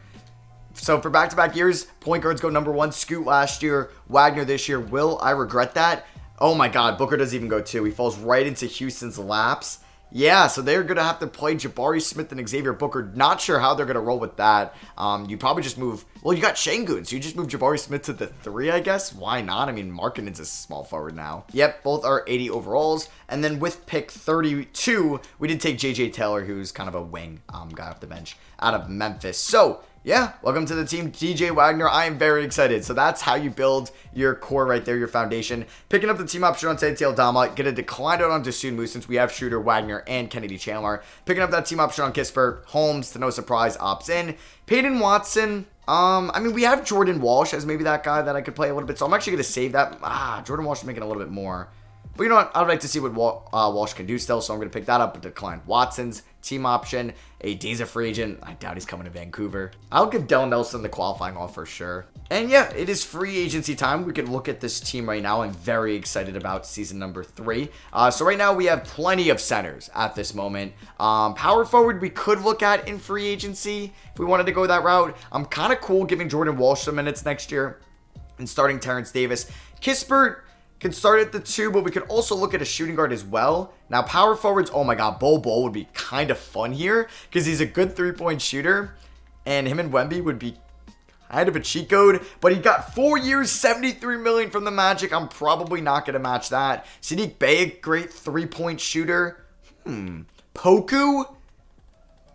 So, for back-to-back years, point guards go number 1. Scoot last year, Wagner this year. Will I regret that? Oh, my God. Booker doesn't even go 2. He falls right into Houston's laps. Yeah, so they're going to have to play Jabari Smith and Xavier Booker. Not sure how they're going to roll with that. You probably just move... Well, you got Şengün, so you just move Jabari Smith to the 3, I guess. Why not? I mean, Markkanen's a small forward now. Yep, both are 80 overalls. And then with pick 32, we did take J.J. Taylor, who's kind of a wing guy off the bench out of Memphis. So, yeah, welcome to the team, DJ Wagner. I am very excited. So that's how you build your core right there, your foundation. Picking up the team option on Santi Aldama. Going to decline it on Dosunmu since we have Schroeder, Wagner, and Kennedy Chandler. Picking up that team option on Kispert. Holmes, to no surprise, opts in. Peyton Watson. I mean, we have Jordan Walsh as maybe that guy that I could play a little bit. So I'm actually going to save that. Jordan Walsh is making a little bit more. But you know what? I would like to see what Walsh can do still, so I'm going to pick that up. But decline Watson's team option. AD's a free agent. I doubt he's coming to Vancouver. I'll give Dell Nelson the qualifying offer for sure. And yeah, it is free agency time. We can look at this team right now. I'm very excited about season number 3. So right now we have plenty of centers at this moment. Power forward we could look at in free agency if we wanted to go that route. I'm kind of cool giving Jordan Walsh some minutes next year and starting Terrence Davis. Kispert can start at the 2, but we could also look at a shooting guard as well. Now, power forwards, oh my god, Bol would be kind of fun here because he's a good 3-point shooter, and him and Wemby would be kind of a cheat code, but he got 4 years, $73 million from the Magic. I'm probably not going to match that. Sadiq Bey, a great 3-point shooter. Poku?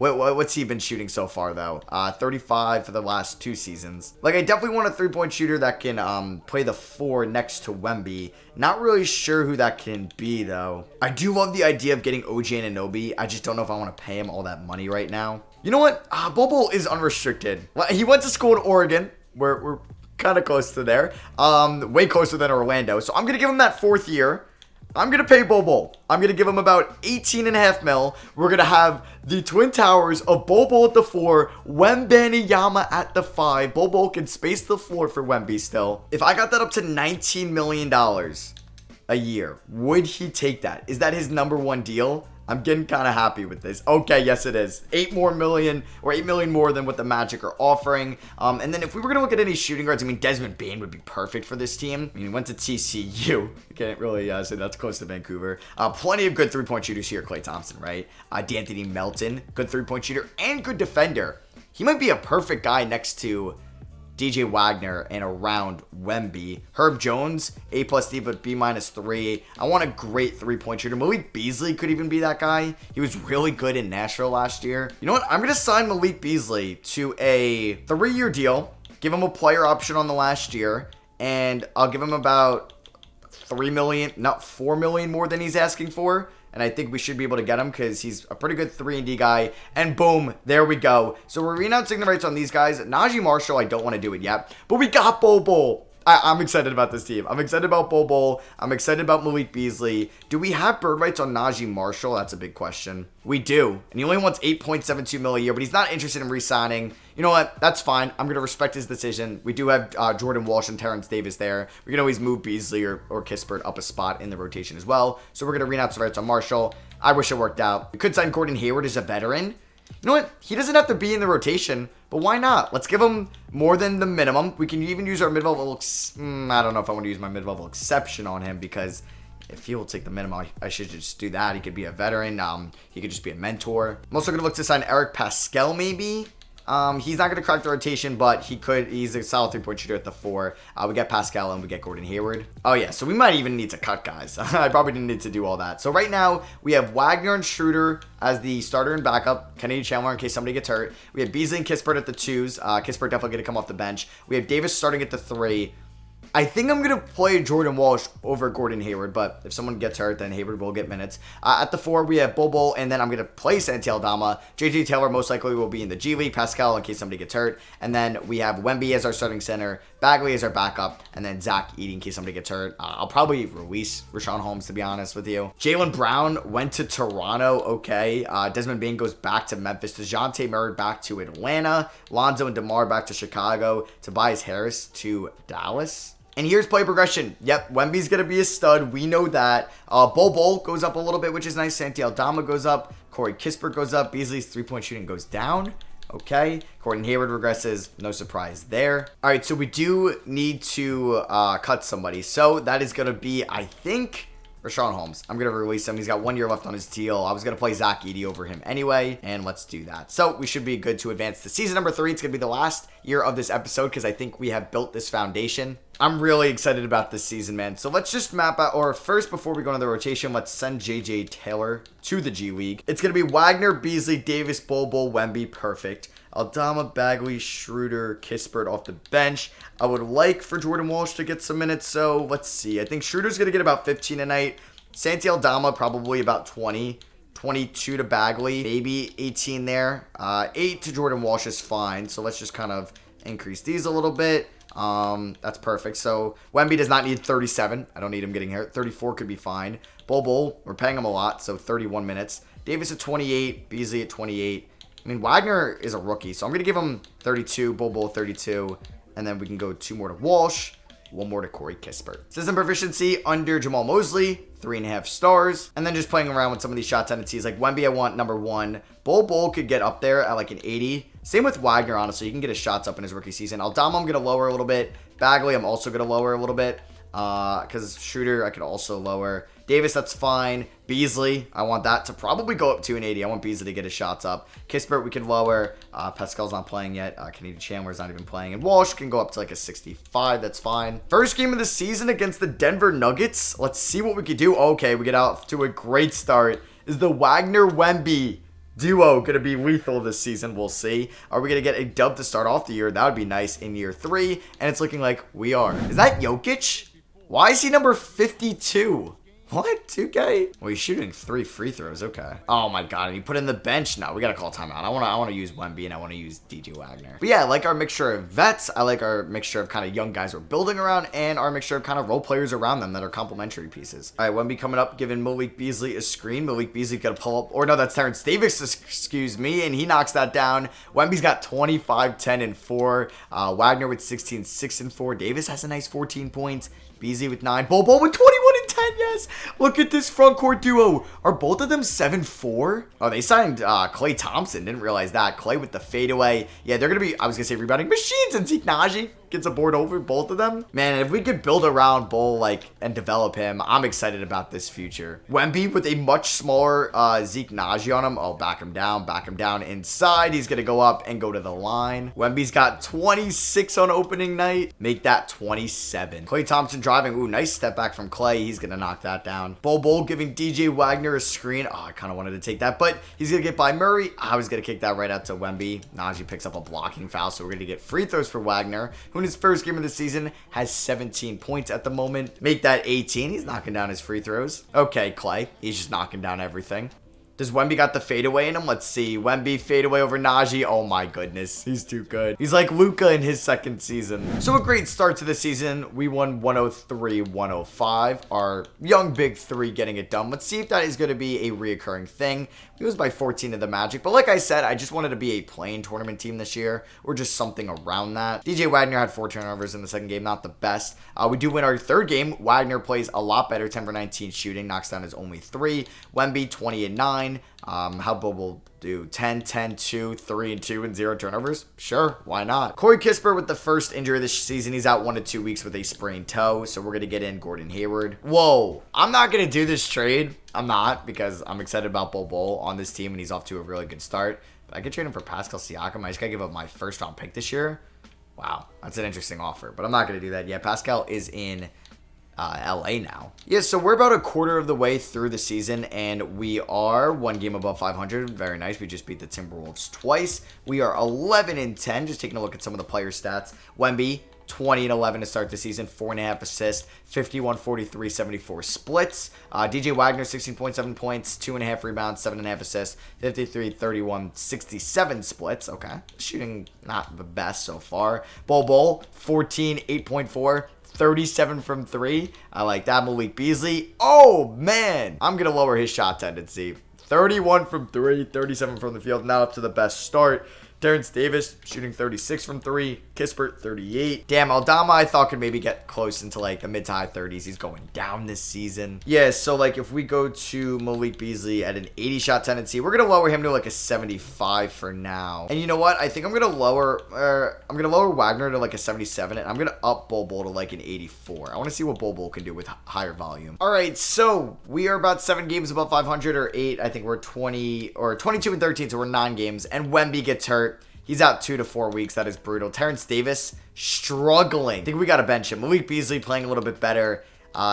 What's he been shooting so far, though? 35 for the last 2 seasons. Like, I definitely want a 3-point shooter that can play the 4 next to Wemby. Not really sure who that can be, though. I do love the idea of getting OG Anunoby. I just don't know if I want to pay him all that money right now. You know what? Bol is unrestricted. He went to school in Oregon. We're kind of close to there. Way closer than Orlando. So I'm going to give him that 4th year. I'm going to pay Bol. I'm going to give him about $18.5 million. We're going to have the Twin Towers of Bol at the 4, Wembanyama at the 5. Bol can space the floor for Wemby still. If I got that up to $19 million a year, would he take that? Is that his number 1 deal? I'm getting kind of happy with this. Okay, yes it is. $8 million more than what the Magic are offering. And then if we were going to look at any shooting guards, I mean, Desmond Bane would be perfect for this team. I mean, he went to TCU. You can't really say that's close to Vancouver. Plenty of good 3-point shooters here. Klay Thompson, right? D'Anthony Melton, good 3-point shooter and good defender. He might be a perfect guy next to DJ Wagner and around Wemby. Herb Jones, A+D but B-3. I want a great 3-point shooter. Malik Beasley could even be that guy. He was really good in Nashville last year. You know what? I'm going to sign Malik Beasley to a 3-year deal. Give him a player option on the last year. And I'll give him about $3 million, not $4 million more than he's asking for. And I think we should be able to get him because he's a pretty good 3-and-D guy. And boom, there we go. So we're renouncing the rights on these guys. Najee Marshall, I don't want to do it yet. But we got Bol. I'm excited about this team. I'm excited about Bol. I'm excited about Malik Beasley. Do we have bird rights on Najee Marshall? That's a big question. We do. And he only wants $8.72 million a year, but he's not interested in re-signing. You know what? That's fine. I'm going to respect his decision. We do have Jordan Walsh and Terrence Davis there. We can always move Beasley or Kispert up a spot in the rotation as well. So we're going to renounce the rights on Marshall. I wish it worked out. We could sign Gordon Hayward as a veteran. You know what? He doesn't have to be in the rotation, but why not? Let's give him more than the minimum. We can even use our mid-level... I don't know if I want to use my mid-level exception on him because if he will take the minimum, I should just do that. He could be a veteran. He could just be a mentor. I'm also going to look to sign Eric Pascal maybe. He's not going to crack the rotation, but he could. He's a solid 3-point shooter at the 4. We get Pascal and we get Gordon Hayward. Oh, yeah. So we might even need to cut guys. I probably didn't need to do all that. So right now, we have Wagner and Schroeder as the starter and backup. Kennedy Chandler in case somebody gets hurt. We have Beasley and Kispert at the 2s. Kispert definitely going to come off the bench. We have Davis starting at the 3. I think I'm going to play Jordan Walsh over Gordon Hayward, but if someone gets hurt, then Hayward will get minutes. At the 4, we have Bol, and then I'm going to play Santi Aldama. JJ Taylor most likely will be in the G League. Pascal in case somebody gets hurt. And then we have Wemby as our starting center, Bagley as our backup, and then Zach Edey in case somebody gets hurt. I'll probably release Rashawn Holmes, to be honest with you. Jaylen Brown went to Toronto, okay. Desmond Bane goes back to Memphis. DeJounte Murray back to Atlanta. Lonzo and DeMar back to Chicago. Tobias Harris to Dallas. And here's play progression. Yep, Wemby's going to be a stud. We know that. Bol goes up a little bit, which is nice. Santi Aldama goes up. Corey Kispert goes up. Beasley's 3-point shooting goes down. Okay. Gordon Hayward regresses. No surprise there. All right, so we do need to cut somebody. So that is going to be, I think, Rashawn Holmes. I'm going to release him. He's got 1 year left on his deal. I was going to play Zach Edey over him anyway, and let's do that. So we should be good to advance to season number 3. It's going to be the last year of this episode because I think we have built this foundation. I'm really excited about this season, man. So let's just map out, or first, before we go into the rotation, let's send JJ Taylor to the G League. It's going to be Wagner, Beasley, Davis, Bol, Wemby, perfect. Aldama, Bagley, Schroeder, Kispert off the bench. I would like for Jordan Walsh to get some minutes, so let's see. I think Schroeder's going to get about 15 a night. Santi Aldama probably about 20. 22 to Bagley, maybe 18 there. 8 to Jordan Walsh is fine, so let's just kind of increase these a little bit. That's perfect. So Wemby does not need 37. I don't need him getting hurt. 34 could be fine. Bol, we're paying him a lot, so 31 minutes. Davis at 28. Beasley at 28. I mean, Wagner is a rookie, so I'm going to give him 32. Bol 32. And then we can go 2 more to Walsh. 1 more to Corey Kispert. System proficiency under Jamal Mosley, 3.5 stars. And then just playing around with some of these shot tendencies. Like Wemby, I want number 1. Bol could get up there at like an 80. Same with Wagner, honestly. You can get his shots up in his rookie season. Aldama, I'm going to lower a little bit. Bagley, I'm also going to lower a little bit. Because Shooter, I could also lower. Davis, that's fine. Beasley, I want that to probably go up to an 80. I want Beasley to get his shots up. Kispert, we can lower. Pascal's not playing yet. Kennedy Chandler's not even playing. And Walsh can go up to like a 65. That's fine. First game of the season against the Denver Nuggets. Let's see what we could do. Okay, we get out to a great start. Is the Wagner-Wemby duo going to be lethal this season? We'll see. Are we going to get a dub to start off the year? That would be nice in year 3. And it's looking like we are. Is that Jokic? Why is he number 52? What? 2K? Well, he's shooting 3 free throws. Okay. Oh my god. And he put in the bench. No, we gotta call timeout. I wanna use Wemby and I wanna use DJ Wagner. But yeah, I like our mixture of vets. I like our mixture of kind of young guys we're building around, and our mixture of kind of role players around them that are complementary pieces. All right, Wemby coming up, giving Malik Beasley a screen. Malik Beasley gotta pull up. Or no, that's Terrence Davis, excuse me, and he knocks that down. Wemby's got 25, 10, and 4. Wagner with 16, 6, and 4. Davis has a nice 14 points. Beasley with 9. Bol with 21 and 10, yes. Look at this front court duo. Are both of them 7'4"? Oh, they signed Klay Thompson. Didn't realize that. Klay with the fadeaway. Yeah, they're going to be, I was going to say rebounding machines, and Zeke Naji gets a board over both of them. Man, if we could build around Bol, like, and develop him, I'm excited about this future. Wemby with a much smaller Zeke Naji on him. Oh, back him down inside. He's going to go up and go to the line. Wemby's got 26 on opening night. Make that 27. Klay Thompson driving. Ooh, nice step back from Klay. He's going to knock that down. Bol giving DJ Wagner a screen. Oh, I kind of wanted to take that, but he's going to get by Murray. I was going to kick that right out to Wemby. Naji picks up a blocking foul, so we're going to get free throws for Wagner, who in his first game of the season has 17 points at the moment. Make that 18. He's knocking down his free throws. Okay, Klay. He's just knocking down everything. Does Wemby got the fadeaway in him? Let's see. Wemby fadeaway over Naji. Oh my goodness. He's too good. He's like Luka in his second season. So a great start to the season. We won 103-105. Our young big 3 getting it done. Let's see if that is going to be a reoccurring thing. We was by 14 to the Magic. But like I said, I just wanted to be a playing tournament team this year, or just something around that. DJ Wagner had 4 turnovers in the second game. Not the best. We do win our third game. Wagner plays a lot better. 10 for 19 shooting. Knocks down his only 3. Wemby 20 and 9. How Bobo do 10, 10, 2, 3, and 2, and 0 turnovers? Sure, why not? Corey Kispert with the first injury this season. He's out 1 to 2 weeks with a sprained toe, so we're going to get in Gordon Hayward. Whoa, I'm not going to do this trade. I'm not, because I'm excited about Bol on this team, and he's off to a really good start. But I could trade him for Pascal Siakam. I just got to give up my first round pick this year. Wow, that's an interesting offer, but I'm not going to do that yet. Pascal is in LA now. Yeah, so we're about a quarter of the way through the season, and we are 1 game above 500. Very nice. We just beat the Timberwolves twice. We are 11 and 10. Just taking a look at some of the player stats. Wemby, 20 and 11 to start the season, 4.5 assists, 51, 43, 74 splits. DJ Wagner, 16.7 points, 2.5 rebounds, 7.5 assists, 53, 31, 67 splits. Okay, shooting not the best so far. Bol, 14, 8.4. 37 from 3. I like that. Malik Beasley. Oh, man. I'm going to lower his shot tendency. 31 from 3, 37 from the field. Now up to the best start. Terrence Davis shooting 36 from 3. Kispert 38. Damn, Aldama I thought could maybe get close into like the mid to high 30s. He's going down this season. Yeah, so like if we go to Malik Beasley at an 80 shot tendency, we're gonna lower him to like a 75 for now. And you know what? I think I'm gonna lower Wagner to like a 77, and I'm gonna up Bol to like an 84. I want to see what Bol can do with higher volume. All right, so we are about 7 games above 500 or 8. I think we're 20 or 22 and 13, so we're 9 games. And Wemby gets hurt. He's out 2 to 4 weeks. That is brutal. Terrence Davis struggling. I think we got to bench him. Malik Beasley playing a little bit better.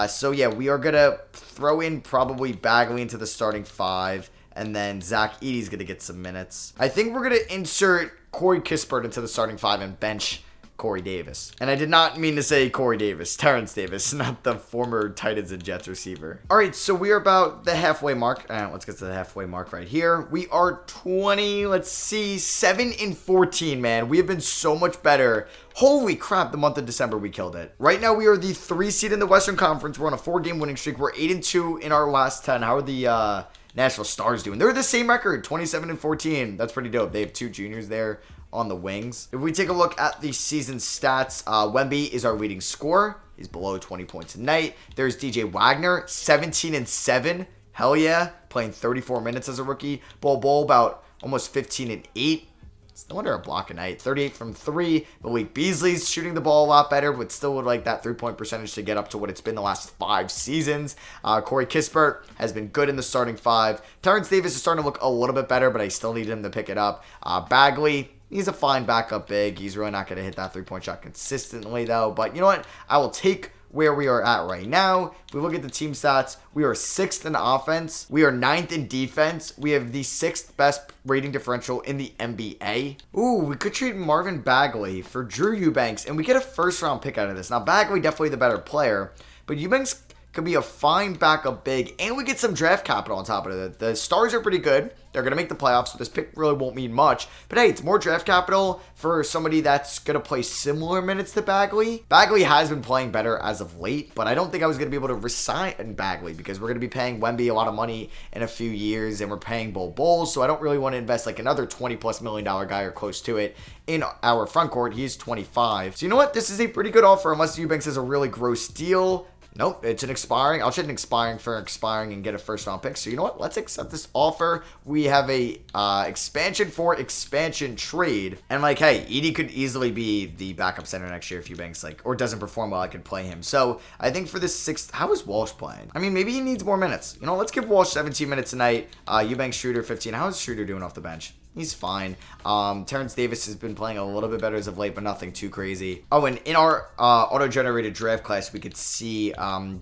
So yeah, we are going to throw in probably Bagley into the starting 5. And then Zach Edey's going to get some minutes. I think we're going to insert Corey Kispert into the starting 5 and bench Corey Davis. And I did not mean to say Corey Davis, Terrence Davis, not the former Titans and Jets receiver. All right, so we are about the halfway mark. Let's get to the halfway mark right here. We are 7-14, man. We have been so much better. Holy crap, the month of December, we killed it. Right now, we are the 3 seed in the Western Conference. We're on a 4-game winning streak. We're 8-2 in our last 10. How are the Nashville Stars doing? They're the same record, 27-14. That's pretty dope. They have 2 juniors there on the wings. If we take a look at the season stats, Wemby is our leading scorer. He's below 20 points a night. There's DJ Wagner, 17-7. Hell yeah, playing 34 minutes as a rookie. Bol about almost 15-8. It's no wonder a block a night. 38 from 3. Malik Beasley's shooting the ball a lot better, but still would like that 3-point percentage to get up to what it's been the last 5 seasons. Corey Kispert has been good in the starting 5. Terrence Davis is starting to look a little bit better, but I still need him to pick it up. Bagley, he's a fine backup big. He's really not going to hit that 3-point shot consistently, though. But you know what? I will take where we are at right now. If we look at the team stats, we are 6th in offense. We are 9th in defense. We have the 6th best rating differential in the NBA. Ooh, we could trade Marvin Bagley for Drew Eubanks, and we get a first-round pick out of this. Now, Bagley definitely the better player, but Eubanks could be a fine backup big, and we get some draft capital on top of it. The Stars are pretty good. They're going to make the playoffs, so this pick really won't mean much. But hey, it's more draft capital for somebody that's going to play similar minutes to Bagley. Bagley has been playing better as of late, but I don't think I was going to be able to resign Bagley because we're going to be paying Wemby a lot of money in a few years, and we're paying Bol, so I don't really want to invest like another $20+ million guy or close to it in our front court. He's 25. So you know what? This is a pretty good offer unless Eubanks has a really gross deal. Nope, it's an expiring. I'll trade an expiring for expiring and get a first-round pick. So you know what? Let's accept this offer. We have a expansion for expansion trade. And like, hey, Edey could easily be the backup center next year if Eubanks or doesn't perform well. I could play him. So I think for this 6th, how is Walsh playing? I mean, maybe he needs more minutes. You know, let's give Walsh 17 minutes tonight. Eubanks, Schroeder 15. How is Schroeder doing off the bench? He's fine. Terrence Davis has been playing a little bit better as of late, but nothing too crazy. Oh, and in our auto-generated draft class, we could see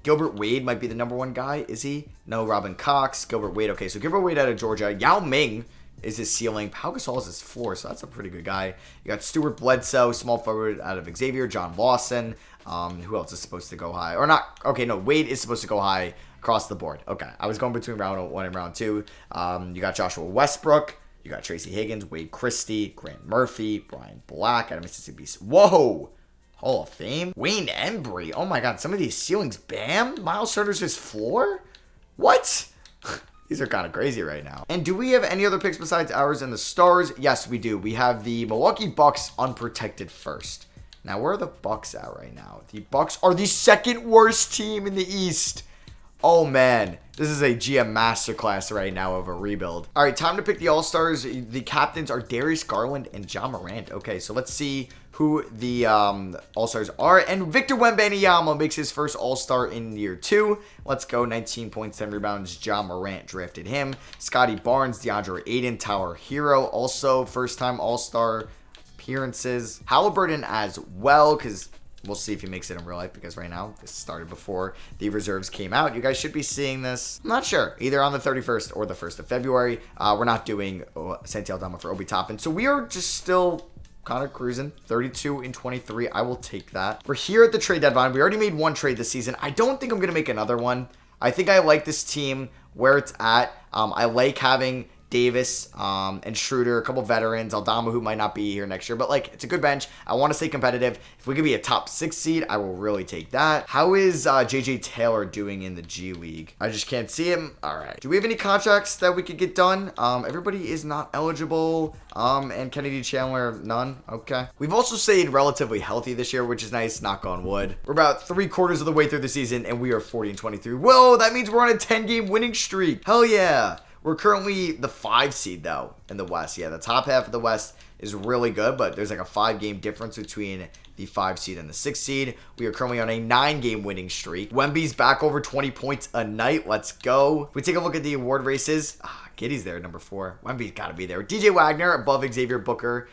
Gilbert Wade might be the number 1 guy. Is he? No, Robin Cox. Gilbert Wade. Okay, so Gilbert Wade out of Georgia. Yao Ming is his ceiling. Pau Gasol is his floor, so that's a pretty good guy. You got Stuart Bledsoe, small forward out of Xavier. John Lawson. Who else is supposed to go high? Or not. Okay, no, Wade is supposed to go high across the board. Okay, I was going between round 1 and round 2. You got Joshua Westbrook. You got Tracy Higgins, Wade Christie, Grant Murphy, Brian Black out of Mississippi. Whoa! Hall of Fame? Wayne Embry. Oh my god, some of these ceilings. Bam? Miles Turner's his floor? What? These are kind of crazy right now. And do we have any other picks besides ours and the Stars? Yes, we do. We have the Milwaukee Bucks unprotected first. Now, where are the Bucks at right now? The Bucks are the 2nd worst team in the East. Oh, man. This is a GM masterclass right now of a rebuild. All right, time to pick the All-Stars. The captains are Darius Garland and Ja Morant. Okay, so let's see who the All-Stars are. And Victor Wembanyama makes his first All-Star in year 2. Let's go. 19 points, 10 rebounds. Ja Morant drafted him. Scotty Barnes, DeAndre Ayton, Tyler Hero, also first-time All-Star appearances. Halliburton as well, because we'll see if he makes it in real life, because right now, this started before the reserves came out. You guys should be seeing this, I'm not sure, either on the 31st or the 1st of February. We're not doing Santi Aldama for Obi Toppin. So we are just still kind of cruising. 32-23. I will take that. We're here at the trade deadline. We already made 1 trade this season. I don't think I'm going to make another one. I think I like this team where it's at. I like having Davis and Schroeder, a couple veterans, Aldama, who might not be here next year, but like, it's a good bench. I want to stay competitive. If we could be a top 6 seed, I will really take that. How is JJ Taylor doing in the G League? I just can't see him. All right. Do we have any contracts that we could get done? Everybody is not eligible. And Kennedy Chandler, none. Okay. We've also stayed relatively healthy this year, which is nice. Knock on wood. We're about 3/4 of the way through the season, and we are 40-23. Whoa, that means we're on a 10-game winning streak. Hell yeah. We're currently the 5 seed, though, in the West. Yeah, the top half of the West is really good, but there's like a 5-game difference between the 5 seed and the 6 seed. We are currently on a 9-game winning streak. Wemby's back over 20 points a night. Let's go. If we take a look at the award races, Giddy's there, number 4. Wemby's got to be there. DJ Wagner above Xavier Booker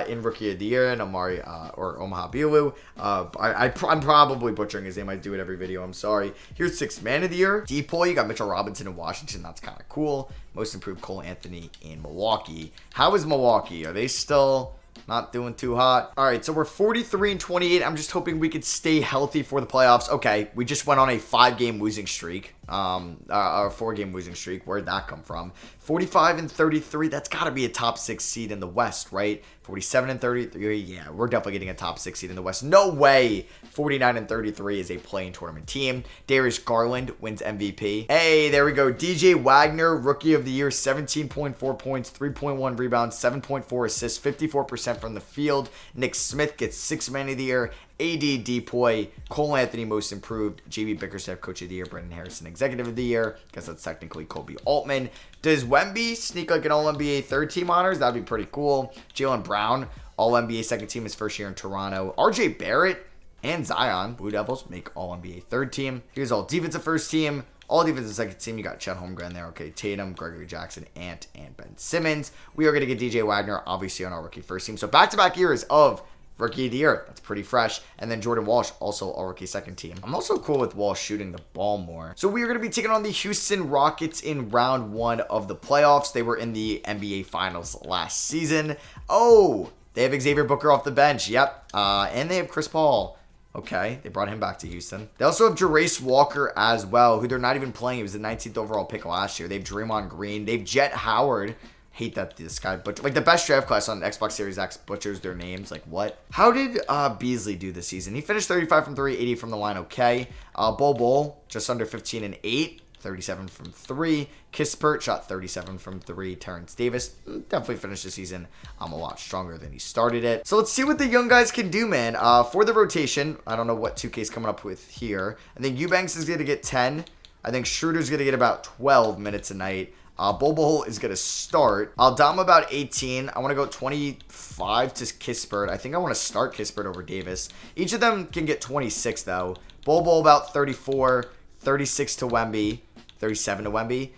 in Rookie of the Year, and Amari or Omaha Bielu. I'm probably butchering his name. I do it every video. I'm sorry. Here's 6th Man of the Year. DPOY, you got Mitchell Robinson in Washington. That's kind of cool. Most improved Cole Anthony in Milwaukee. How is Milwaukee? Are they still not doing too hot. All right, so we're 43 and 28. I'm just hoping we could stay healthy for the playoffs. Okay, we just went on a 5-game losing streak. A 4-game losing streak. Where'd that come from? 45 and 33. That's got to be a top 6 seed in the West, right? 47 and 33. Yeah, we're definitely getting a top 6 seed in the West. No way 49 and 33 is a play-in tournament team. Darius Garland wins MVP. Hey, there we go. DJ Wagner, Rookie of the Year, 17.4 points, 3.1 rebounds, 7.4 assists, 54% from the field. Nick Smith gets 6th Man of the Year. AD Depoy, Cole Anthony Most Improved, JB Bickerstaff Coach of the Year, Brendan Harrison Executive of the Year. I guess that's technically Kobe Altman. Does Wemby sneak like an All-NBA third team honors? That'd be pretty cool. Jaylen Brown, All-NBA second team his first year in Toronto. RJ Barrett and Zion, Blue Devils, make All-NBA third team. Here's all defensive first team. All defensive second team, you got Chet Holmgren there. Okay, Tatum, Gregory Jackson, Ant, and Ben Simmons. We are going to get DJ Wagner, obviously, on our rookie first team. So back-to-back years of Rookie of the Year. That's pretty fresh. And then Jordan Walsh, also all rookie second team. I'm also cool with Walsh shooting the ball more. So we are going to be taking on the Houston Rockets in round 1 of the playoffs. They were in the NBA Finals last season. Oh, they have Xavier Booker off the bench. Yep. And they have Chris Paul. Okay, they brought him back to Houston. They also have Jarace Walker as well, who they're not even playing. He was the 19th overall pick last year. They have Draymond Green. They have Jet Howard. Hate that this guy, but like the best draft class on Xbox Series X butchers their names. Like what? How did Beasley do this season? He finished 35 from 3, 80 from the line. Okay. Bol just under 15 and 8, 37 from 3. Kispert shot 37 from 3. Terrence Davis definitely finished the season a lot stronger than he started it. So let's see what the young guys can do, man. For the rotation, I don't know what 2K's coming up with here. I think Eubanks is going to get 10. I think Schroeder's going to get about 12 minutes a night. Bol is going to start. Aldama about 18. I want to go 25 to Kispert. I think I want to start Kispert over Davis. Each of them can get 26, though. Bol about 34. 36 to Wemby. 37 to Wemby.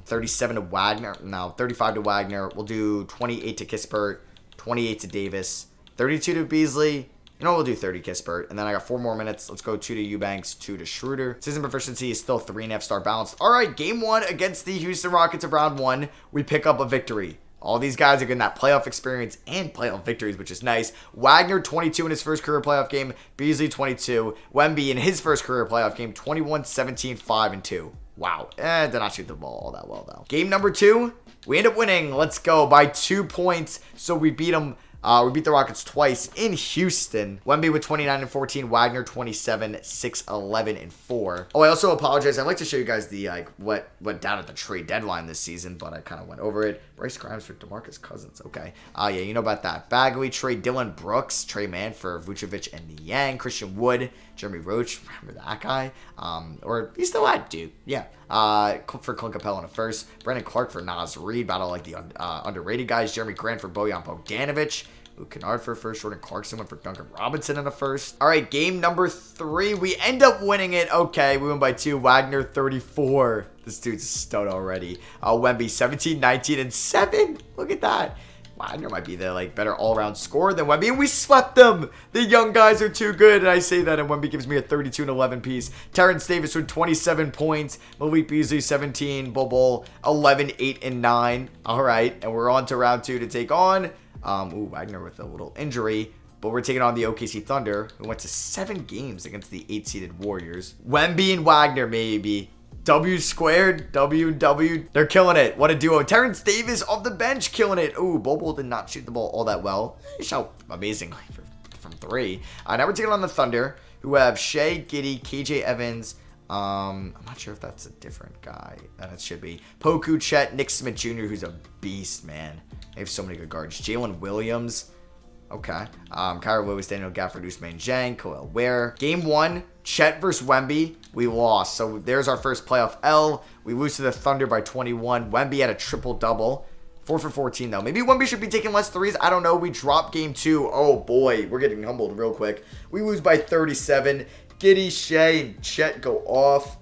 37 to Wagner. No, 35 to Wagner. We'll do 28 to Kispert. 28 to Davis. 32 to Beasley. You know, we'll do 30 Kispert. And then I got 4 more minutes. Let's go 2 to Eubanks, 2 to Schroeder. Season proficiency is still 3.5 star balanced. All right, game 1 against the Houston Rockets of round 1. We pick up a victory. All these guys are getting that playoff experience and playoff victories, which is nice. Wagner, 22 in his first career playoff game. Beasley, 22. Wemby in his first career playoff game, 21, 17, 5, and 2. Wow. Did not shoot the ball all that well, though. Game number 2, we end up winning. Let's go by 2 points. So we beat them. We beat the Rockets twice in Houston. Wemby with 29 and 14. Wagner 27, 6, 11, and 4. Oh, I also apologize. I'd like to show you guys the what went down at the trade deadline this season, but I kind of went over it. Bryce Grimes for DeMarcus Cousins. Okay. Yeah, you know about that. Bagley trade Dylan Brooks. Trey Mann for Vucevic and Niang. Christian Wood. Jeremy Roach. Remember that guy? Or he's still at Duke. Yeah. For Clint Capella in a first. Brandon Clark for Naz Reid. Battle like the underrated guys. Jeremy Grant for Bojan Bogdanovic. Luke Kennard for a first. Jordan Clarkson went for Duncan Robinson in a first. All right, game number 3. We end up winning it. Okay, we win by 2. Wagner 34. This dude's a stud already. Wemby 17, 19, and 7. Look at that. Wagner might be the better all-around scorer than Wemby, and we swept them. The young guys are too good, and I say that, and Wemby gives me a 32 and 11 piece. Terrence Davis with 27 points. Malik Beasley 17. Bol 11, 8, and 9. All right, and we're on to round 2 to take on. Wagner with a little injury. But we're taking on the OKC Thunder, who went to 7 games against the 8-seeded Warriors. Wemby and Wagner, maybe. W squared, W. They're killing it. What a duo. Terrence Davis off the bench, killing it. Ooh, Bol did not shoot the ball all that well. He shot amazingly from 3. Now we're taking on the Thunder, who have Shea, Giddey, KJ Evans. I'm not sure if that's a different guy. That should be. Poku, Chet, Nick Smith Jr., who's a beast, man. They have so many good guards. Jalen Williams. Okay. Kyra Lewis, Daniel Gafford, Ousmane Dieng, Khalil Ware. Game 1, Chet versus Wemby. We lost. So there's our first playoff L. We lose to the Thunder by 21. Wemby had a triple-double. 4 for 14, though. Maybe Wemby should be taking less threes. I don't know. We dropped game 2. Oh, boy. We're getting humbled real quick. We lose by 37. Giddey, Shea, and Chet go off.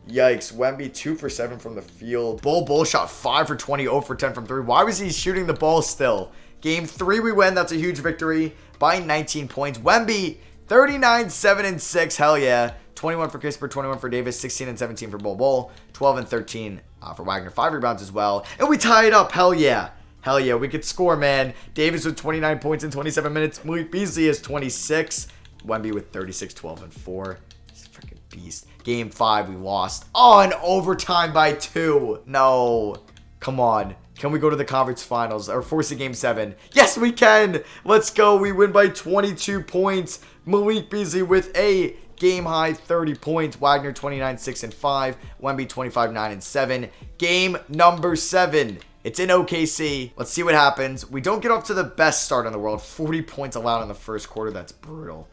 Yikes. Wemby 2 for 7 from the field. Bol shot 5 for 20, 0 for 10 from 3. Why was he shooting the ball still? Game 3 we win. That's a huge victory by 19 points. Wemby 39, 7, and 6. Hell yeah. 21 for Kispert, 21 for Davis, 16 and 17 for Bol, 12 and 13 for Wagner. 5 rebounds as well. And we tie it up. Hell yeah. Hell yeah, we could score, man. Davis with 29 points in 27 minutes. Malik Beasley has 26. Wemby with 36, 12, and 4. He's a freaking beast. Game 5, we lost. Oh, in overtime by 2. No. Come on. Can we go to the conference finals or force a game 7? Yes, we can. Let's go. We win by 22 points. Malik Beasley with a game high 30 points. Wagner 29, 6, and 5. Wemby 25, 9, and 7. Game number 7. It's in OKC. Let's see what happens. We don't get off to the best start in the world. 40 points allowed in the first quarter. That's brutal.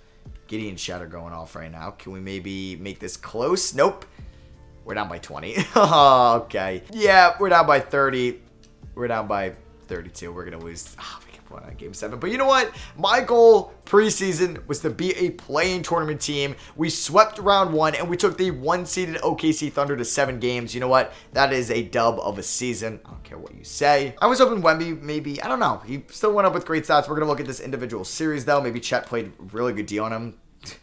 Gideon Shatter going off right now. Can we maybe make this close? Nope. We're down by 20. Okay. Yeah, we're down by 30. We're down by 32. We're going to lose. We can put on game 7. But you know what? My goal preseason was to be a play-in tournament team. We swept round 1, and we took the 1-seeded OKC Thunder to 7 games. You know what? That is a dub of a season. I don't care what you say. I was hoping Wemby maybe, I don't know. He still went up with great stats. We're going to look at this individual series, though. Maybe Chet played really good D on him.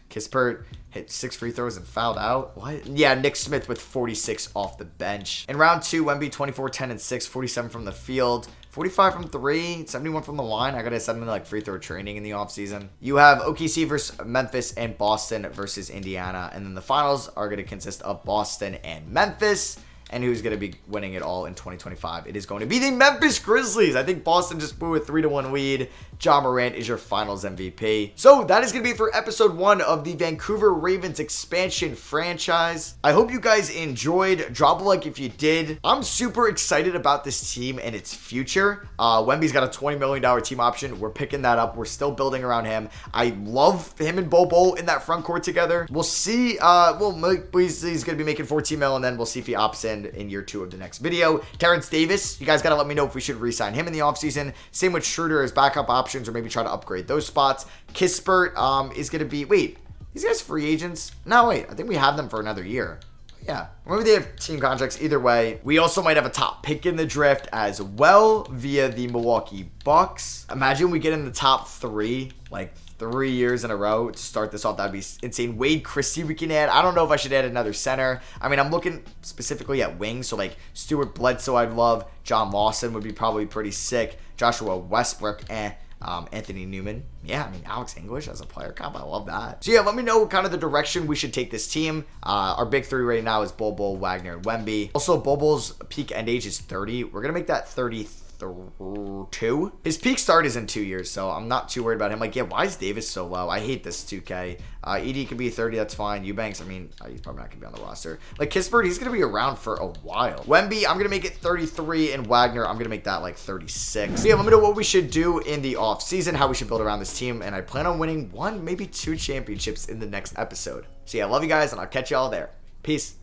Kispert hit 6 free throws and fouled out. What? Yeah, Nick Smith with 46 off the bench. In round 2, Wemby 24, 10, and 6, 47 from the field, 45 from 3, 71 from the line. I gotta send them like free throw training in the offseason. You have OKC versus Memphis and Boston versus Indiana. And then the finals are gonna consist of Boston and Memphis. And who's going to be winning it all in 2025? It is going to be the Memphis Grizzlies. I think Boston just blew a 3-1 lead. Ja Morant is your finals MVP. So that is going to be it for episode 1 of the Vancouver Ravens expansion franchise. I hope you guys enjoyed. Drop a like if you did. I'm super excited about this team and its future. Wemby's got a $20 million team option. We're picking that up. We're still building around him. I love him and Bobo in that front court together. We'll see. Malik Beasley's going to be making $14 million, and then we'll see if he opts in year 2 of the next video. Terrence Davis, you guys got to let me know if we should re-sign him in the offseason. Same with Schroeder as backup options, or maybe try to upgrade those spots. Kispert is going to be, wait, these guys free agents? No, wait, I think we have them for another year. Yeah, maybe they have team contracts. Either way, we also might have a top pick in the draft as well via the Milwaukee Bucks. Imagine we get in the top 3, like 3 years in a row to start this off. That'd be insane. Wade Christie we can add. I don't know if I should add another center. I mean, I'm looking specifically at wings. So like Stuart Bledsoe, I'd love. John Lawson would be probably pretty sick. Joshua Westbrook, Anthony Newman. Yeah, I mean, Alex English as a player comp. I love that. So yeah, let me know kind of the direction we should take this team. Our big 3 right now is Bobo, Wagner, and Wemby. Also, Bobo's peak end age is 30. We're going to make that 33. His peak start is in 2 years, so I'm not too worried about him. Like, yeah, why is Davis so low? I hate this 2K. ED could be 30, that's fine. Eubanks, I mean, he's probably not gonna be on the roster. Like, Kispert, he's gonna be around for a while. Wemby, I'm gonna make it 33, and Wagner, I'm gonna make that like 36. So yeah, let me know what we should do in the off season, how we should build around this team, and I plan on winning 1, maybe 2 championships in the next episode. So yeah, I love you guys, and I'll catch y'all there. Peace.